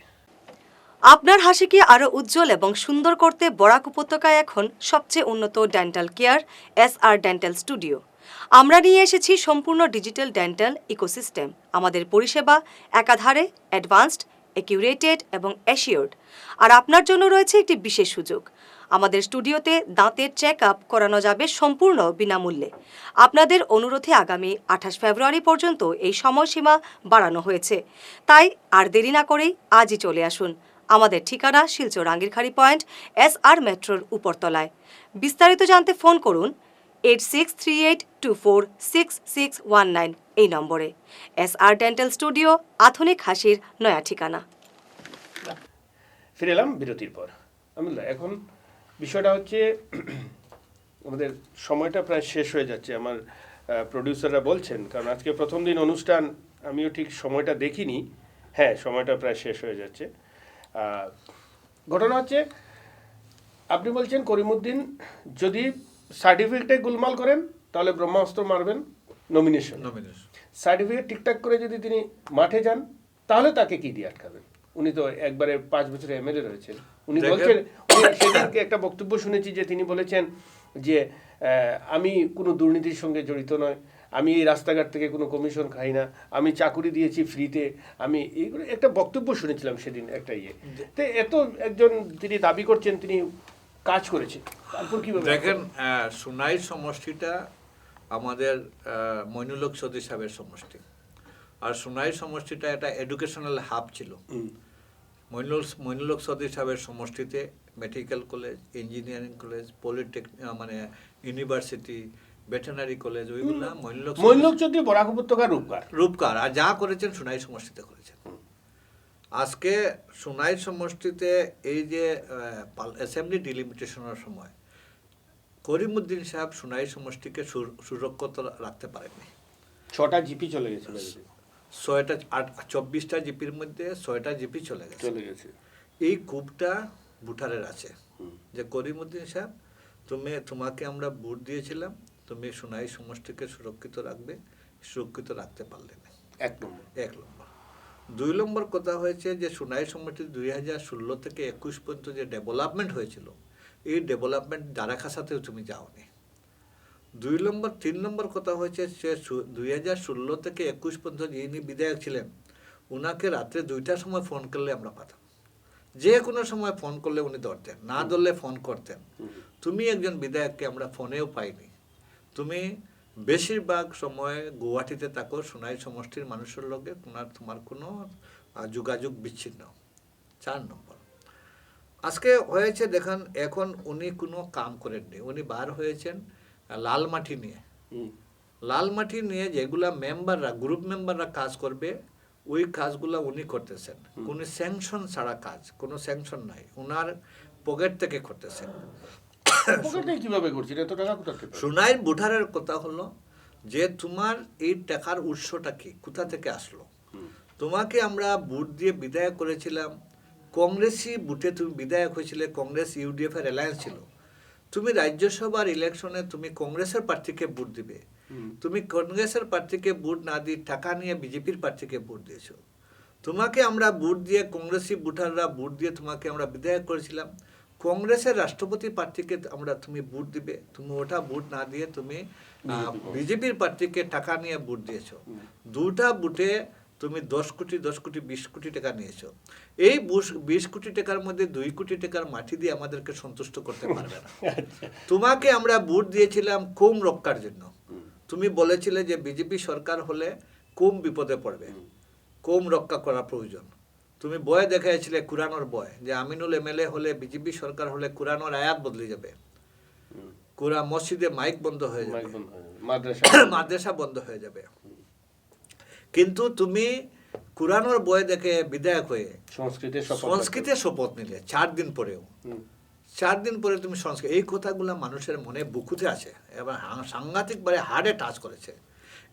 Speaker 3: আপনার হাসিকে আরও উজ্জ্বল এবং সুন্দর করতে বরাক উপত্যকায় এখন সবচেয়ে উন্নত dental care SR dental studio. আমরা নিয়ে এসেছি সম্পূর্ণ ডিজিটাল ডেন্টাল ইকোসিস্টেম। আমাদের পরিষেবা একাধারে অ্যাডভান্সড, অ্যাকিউরেটেড এবং অ্যাসিওর্ড। আর আপনার জন্য রয়েছে একটি বিশেষ সুযোগ। আমাদের স্টুডিওতে দাঁতের চেক আপ করানো যাবে সম্পূর্ণ বিনামূল্যে। আপনাদের অনুরোধে আগামী 28 ফেব্রুয়ারি পর্যন্ত এই সময়সীমা বাড়ানো হয়েছে। তাই আর দেরি না করেই আজই চলে আসুন। আমাদের ঠিকানা শিলচর আঙ্গিরখাড়ি পয়েন্ট, SR মেট্রোর উপরতলায়। বিস্তারিত জানতে ফোন করুন 8638246619 এই নম্বরে। SR ডেন্টাল স্টুডিও, আধুনিক হাসির নয়া ঠিকানা।
Speaker 1: ফিরে এলাম বিরতির পর। এখন বিষয়টা হচ্ছে আমাদের সময়টা প্রায় শেষ হয়ে যাচ্ছে। আমার প্রডিউসাররা বলছেন, কারণ আজকে প্রথম দিন অনুষ্ঠান, আমিও ঠিক সময়টা দেখিনি। হ্যাঁ, সময়টা প্রায় শেষ হয়ে যাচ্ছে। ঘটনা হচ্ছে, আপনি বলছেন করিমউদ্দিন যদি সার্টিফিকেটে গোলমাল করেন তাহলে ব্রহ্মাস্ত্র মারবেন নমিনেশন। সার্টিফিকেট ঠিকঠাক করে যদি তিনি মাঠে যান, তাহলে তাকে কি দিয়ে আটকাবেন? উনি তো একবারে 5 বছরের MLA রয়েছেন। উনি বলছেন, সেদিনকে একটা বক্তব্য শুনেছি যে তিনি বলেছেন যে আমি কোনো দুর্নীতির সঙ্গে জড়িত নয়, আমি এই রাস্তাঘাট থেকে কোনো কমিশন খাই না, আমি চাকুরি দিয়েছি ফ্রিতে, আমি এইগুলো একটা বক্তব্য শুনেছিলাম সেদিন একটা তো এত একজন তিনি দাবি করছেন তিনি কাজ করেছেন, তারপর কি
Speaker 2: দেখেন, সুনাই সমষ্টিটা আমাদের মইনুল হক চৌধুরী সাহেবের সমষ্টি। আর সুনাই সমষ্টিটা একটা এডুকেশনাল হাব ছিল। মইনুল হক চৌধুরী সাহেবের সমষ্টিতে medical college, engineering college, polytechnic মানে ইউনিভার্সিটি, ভেটেরিনারি কলেজ, ওইগুলা
Speaker 1: মইনুল হক চৌধুরী বরাক উপত্যকার
Speaker 2: রূপকার। আর যা করেছেন সুনাই সমষ্টিতে করেছেন। আজকে সুনাই সমষ্টিতে এই যে অ্যাসেম্বলি ডিলিমিটেশনের সময় করিমউদ্দিন সাহেব সুনাই সমষ্টিকে সুরক্ষিত রাখতে পারেননি।
Speaker 1: 6টা জিপি চলে গেছে,
Speaker 2: 24টা জিপির মধ্যে 6টা জিপি চলে গেছে। এই কূপটা ভোটারের আছে যে করিমউদ্দিন সাহেব, তোমাকে আমরা ভোট দিয়েছিলাম, তুমি সুনাই সমষ্টিকে সুরক্ষিত রাখতে পারলে না। 1 নম্বর। 2 নম্বর কথা হয়েছে যে সুনাই সমষ্টি 2016 থেকে 21 পর্যন্ত যে ডেভেলপমেন্ট হয়েছিল, এই ডেভেলপমেন্ট দ্বারাখাসাতেও তুমি যাওনি। 2 নম্বর। 3 নম্বর কথা হয়েছে সে 2016 থেকে 21 পর্যন্ত যিনি বিধায়ক ছিলেন, ওনাকে রাত্রে 2টার সময় ফোন করলে আমরা পাতাম। যে কোনো সময় ফোন করলে উনি ধরতেন, না ধরলে ফোন করতেন। তুমি একজন বিধায়ককে আমরা ফোনেও পাইনি। তুমি বেশিরভাগ সময় গুয়াহাটিতে থাকো, সোনাই সমষ্টির মানুষের লগে তোমার কোনো যোগাযোগ বিচ্ছিন্ন। 4 নম্বর, আজকে হয়েছে দেখেন, এখন উনি কোনো কাম করেননি, উনি বার হয়েছেন লাল মাটি নিয়ে। লাল মাটি নিয়ে যেগুলা মেম্বাররা, গ্রুপ মেম্বাররা কাজ করবে, ওই কাজগুলা উনি করতেছেন। কোনো স্যাংশন ছাড়া কাজ, কোনো স্যাংশন নাই, ওনার পকেট থেকে করতেছেন।
Speaker 1: কিভাবে করছেন, এত টাকা কোথা থেকে?
Speaker 2: সোনাইর বুঠারের কথা হলো যে তোমার এই টাকার উৎসটা কি, কোথা থেকে আসলো? তোমাকে আমরা ভোট দিয়ে বিধায়ক করেছিলাম, কংগ্রেসই বুটে তুমি বিধায়ক হয়েছিলে, কংগ্রেস ইউডিএফ এর অ্যালায়েন্স ছিল। তুমি রাজ্যসভার ইলেকশনে তুমি কংগ্রেসের প্রার্থীকে ভোট দিবে, তুমি কংগ্রেসের প্রার্থীকে ভোট না দিয়ে টাকা নিয়ে বিজেপির প্রার্থীকে ভোট দিয়েছো। তোমাকে আমরা ভোট দিয়ে, কংগ্রেসি ভোটাররা ভোট দিয়ে তোমাকে আমরা বিধায়ক করেছিলাম, কংগ্রেসের রাষ্ট্রপতি প্রার্থীকে তুমি ভোট দিবে, তুমি ওটা ভোট না দিয়ে তুমি বিজেপির প্রার্থীকে টাকা নিয়ে ভোট দিয়েছো। দুটা ভোটে তুমি 10 কোটি 20 কোটি টাকা নিয়েছো। এই 20 কোটি টাকার মধ্যে 2 কোটি টাকার মাটি দিয়ে আমাদেরকে সন্তুষ্ট করতে পারবে না। তোমাকে আমরা ভোট দিয়েছিলাম কম রক্ষার জন্য। তুমি বলেছিলে যে বিজেপি সরকার হলে কম বিপদে পড়বে, কম রক্ষা করা প্রয়োজন। তুমি বয় দেখাইছিলে কুরআনের বয়, যে আমিনুল এমএলএ হলে, বিজেপি সরকার হলে কুরআনের আয়াত বদলে যাবে, কুরআন মসজিদে মাইক বন্ধ হয়ে যাবে, মাদ্রাসা বন্ধ হয়ে যাবে। কিন্তু তুমি কুরআনের বয় দেখে বিধায়ক হয়ে সংস্কৃতের শপথ নিলে 4 দিন পরেও। 4 দিন পরে তুমি সংস্কৃত, এই কথাগুলো মানুষের মনে বুকুতে আছে এবং সাংঘাতিকভাবে হার্টে টাচ করেছে।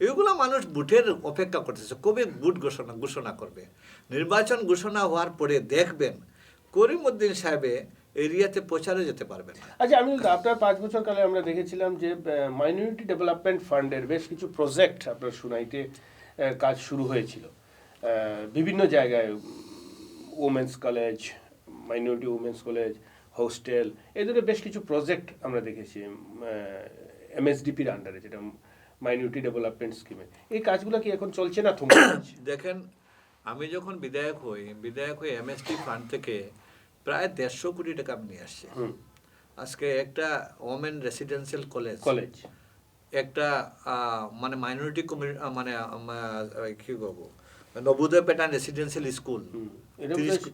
Speaker 2: এগুলো মানুষ বুটের অপেক্ষা করতেছে, কবে বুট ঘোষণা করবে। নির্বাচন ঘোষণা হওয়ার পরে দেখবেন করিমউদ্দিন সাহেবে এরিয়াতে প্রচারে যেতে পারবেন না।
Speaker 1: আচ্ছা, আমি আপনার 5 বছর কালে আমরা দেখেছিলাম যে মাইনরিটি ডেভেলপমেন্ট ফান্ডের বেশ কিছু প্রজেক্ট আপনার সোনাইতে কাজ শুরু হয়েছিল বিভিন্ন জায়গায়, women's college, minority women's college, hostel, এই ধরনের বেশ কিছু প্রজেক্ট আমরা দেখেছি এমএসডিপির আন্ডারে, যেটা মাইনরিটি ডেভেলপমেন্ট স্কিমে। এই কাজগুলো কি এখন চলছে না থমকে গেছে?
Speaker 2: দেখেন, আমি যখন বিধায়ক হই এমএসডি ফান্ড থেকে প্রায় 150 কোটি টাকা আমি নিয়ে আসছি। আজকে একটা ওমেন রেসিডেন্সিয়াল কলেজ, একটা মানে মাইনরিটি মানে কি বলবো, নবোদয় প্যাটার্ন রেসিডেন্সিয়াল স্কুল,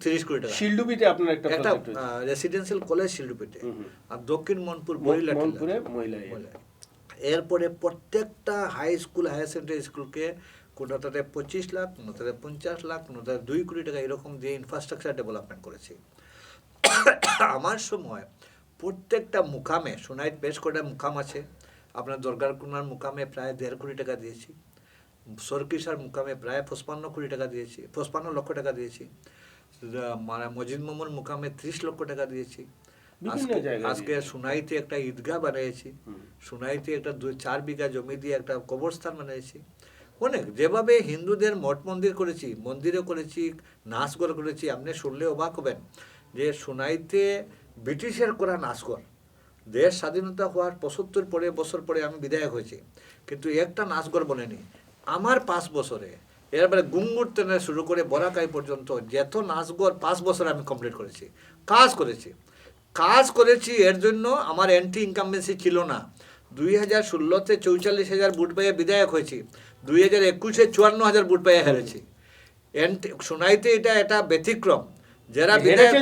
Speaker 2: 30 কোটি টাকা।
Speaker 1: শিলডুবিতে আপনার একটা
Speaker 2: রেসিডেন্সিয়াল কলেজ শিলডুবিতে, আর দক্ষিণ মনপুর
Speaker 1: মহিলা।
Speaker 2: এরপরে প্রত্যেকটা হাই স্কুল, হায়ার সেকেন্ডারি স্কুলকে কোনোটাতে 25 লাখ, কোনোটাতে 50 লাখ, কোনোটাতে 2 কোটি টাকা এরকম দিয়ে ইনফ্রাস্ট্রাকচার ডেভেলপমেন্ট করেছি। আমার সময় প্রত্যেকটা মুকামে, সোনাইট বেশ কটা মুকাম আছে, আপনার দরগারকুনার মুকামে প্রায় 1.5 কোটি টাকা দিয়েছি, সরকিসার মুকামে প্রায় 55 কোটি টাকা দিয়েছি, 55 লক্ষ টাকা দিয়েছি, মানে মজিদ মোমর মুকামে 30 লক্ষ টাকা দিয়েছি। আজকে সোনাইতে একটা ঈদগাহ বানিয়েছি, সোনাইতে একটা 2-4 বিঘা জমি দিয়ে একটা কবরস্থান বানিয়েছি। অনেক যেভাবে হিন্দুদের মঠ মন্দির করেছি, মন্দিরও করেছি, নাচঘর করেছি। আপনি শুনলে অবাক হবেন যে সোনাইতে ব্রিটিশের করা নাচঘর, দেশ স্বাধীনতা হওয়ার 75 বছর পরে আমি বিধায়ক হয়েছি, কিন্তু একটা নাচঘর বনেনি। আমার 5 বছরে এরপরে গুঙ্গুর থেকে শুরু করে বরাকাই পর্যন্ত যত নাচঘর 5 বছরে আমি কমপ্লিট করেছি, কাজ করেছি। এর জন্য আমার অ্যান্টি ইনকামবেন্সি ছিল না। 2016-তে 44,000 ভোট পেয়ে বিধায়ক হয়েছি, 2021-এ 54,000 ভোট পেয়ে হেরেছি। সোনাইতে এটা ব্যতিক্রম, যারা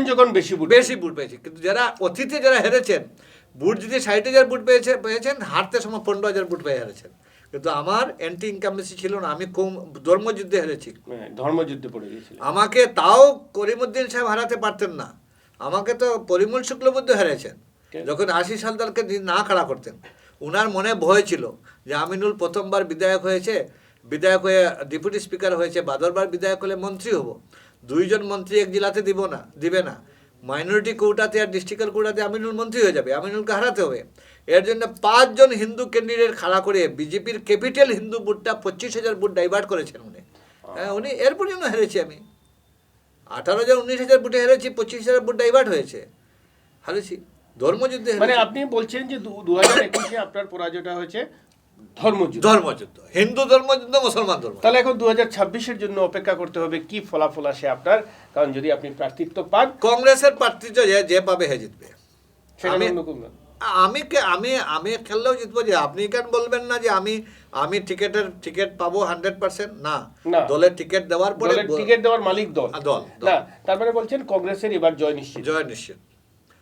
Speaker 1: যখন বেশি
Speaker 2: ভোট পেয়েছে, কিন্তু যারা অতীতে যারা হেরেছেন, ভোট যদি 60,000 ভোট পেয়েছেন, হারতে সময় 15,000 ভোট পেয়ে হেরেছেন। কিন্তু আমার অ্যান্টি ইনকামবেন্সি ছিল না, আমি কম ধর্মযুদ্ধে হেরেছি,
Speaker 1: ধর্মযুদ্ধে পড়ে গিয়েছিল।
Speaker 2: আমাকে তাও করিমউদ্দিন সাহেব হারাতে পারতেন না, আমাকে তো পরিমল শুক্লবৈদ্য হেরেছেন যখন 80 সালদারকে না খাড়া করতেন। উনার মনে ভয় ছিল যে আমিনুল প্রথমবার বিধায়ক হয়েছে, বিধায়ক হয়ে ডেপুটি স্পিকার হয়েছে, বাদরবার বিধায়ক হলে মন্ত্রী হব, 2 জন মন্ত্রী এক জেলাতে দিবে না, মাইনরিটি কোটাতে আর ডিস্ট্রিক্টের কোটাতে আমিনুল মন্ত্রী হয়ে যাবে, আমিনুলকে হারাতে হবে। এর জন্য 5 জন হিন্দু ক্যান্ডিডেট খাড়া করে বিজেপির ক্যাপিটাল হিন্দু ভোটটা 25,000 ভোট ডাইভার্ট করেছেন উনি। এরপর জন্য হেরেছি আমি, 18,000-19,000 ভোটে হেরেছি, 25,000 ভোট ডাইভার্ট হয়েছে, হারেছি ধর্মযুদ্ধে।
Speaker 1: মানে আপনি বলছেন যে 2021-এ আপনার পরাজয়টা হয়েছে ধর্মযুদ্ধ,
Speaker 2: হিন্দু ধর্মযুদ্ধ, মুসলমান ধর্ম।
Speaker 1: তাহলে এখন 2026-এর জন্য অপেক্ষা করতে হবে কি ফলাফল আসে আপনার, কারণ যদি আপনি প্রার্থিত্ব পান,
Speaker 2: কংগ্রেসের প্রার্থী যে পাবে হে জিতবে। আমি খেললেও জিতবো, যে আপনি কেন বলবেন না যে আমি টিকিট পাবো 100%? না,
Speaker 1: না।
Speaker 2: দলের টিকিট দেওয়ার পরে
Speaker 1: দলের টিকিট দেওয়ার মালিক দল।
Speaker 2: দল
Speaker 1: না, তার মানে বলছেন কংগ্রেসের এবার জয় নিশ্চিত।
Speaker 2: জয় নিশ্চিত।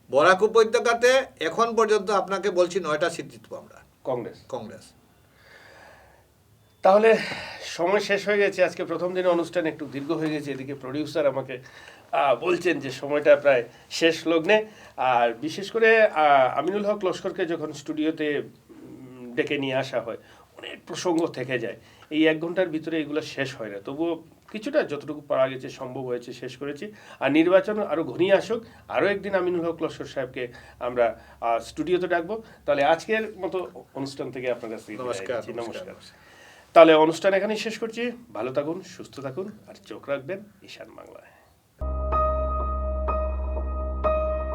Speaker 2: বরাক উপত্যকাতে এখন পর্যন্ত আপনাকে বলছি 9টা সিট জিতবো আমরা, কংগ্রেস।
Speaker 1: তাহলে সময় শেষ হয়ে গেছে, আজকে প্রথম দিনে অনুষ্ঠান একটু দীর্ঘ হয়ে গেছে। এদিকে প্রডিউসার আমাকে বলছেন যে সময়টা প্রায় শেষ লগ্নে। আর বিশেষ করে আমিনুল হক লস্করকে যখন স্টুডিওতে ডেকে নিয়ে আসা হয়, অনেক প্রসঙ্গ থেকে যায়। এই 1 ঘন্টার ভিতরে এগুলো শেষ হয় না, তবুও কিছুটা যতটুকু পারা গেছে, সম্ভব হয়েছে, শেষ করেছি। আর নির্বাচন আরও ঘনিয়ে আসুক, আরও একদিন আমিনুল হক লস্কর সাহেবকে আমরা স্টুডিওতে ডাকবো। তাহলে আজকের মতো অনুষ্ঠান থেকে আপনার কাছে নমস্কার। তাহলে অনুষ্ঠান এখানেই শেষ করছি। ভালো থাকুন, সুস্থ থাকুন, আর চোখ রাখবেন ঈশান বাংলায়।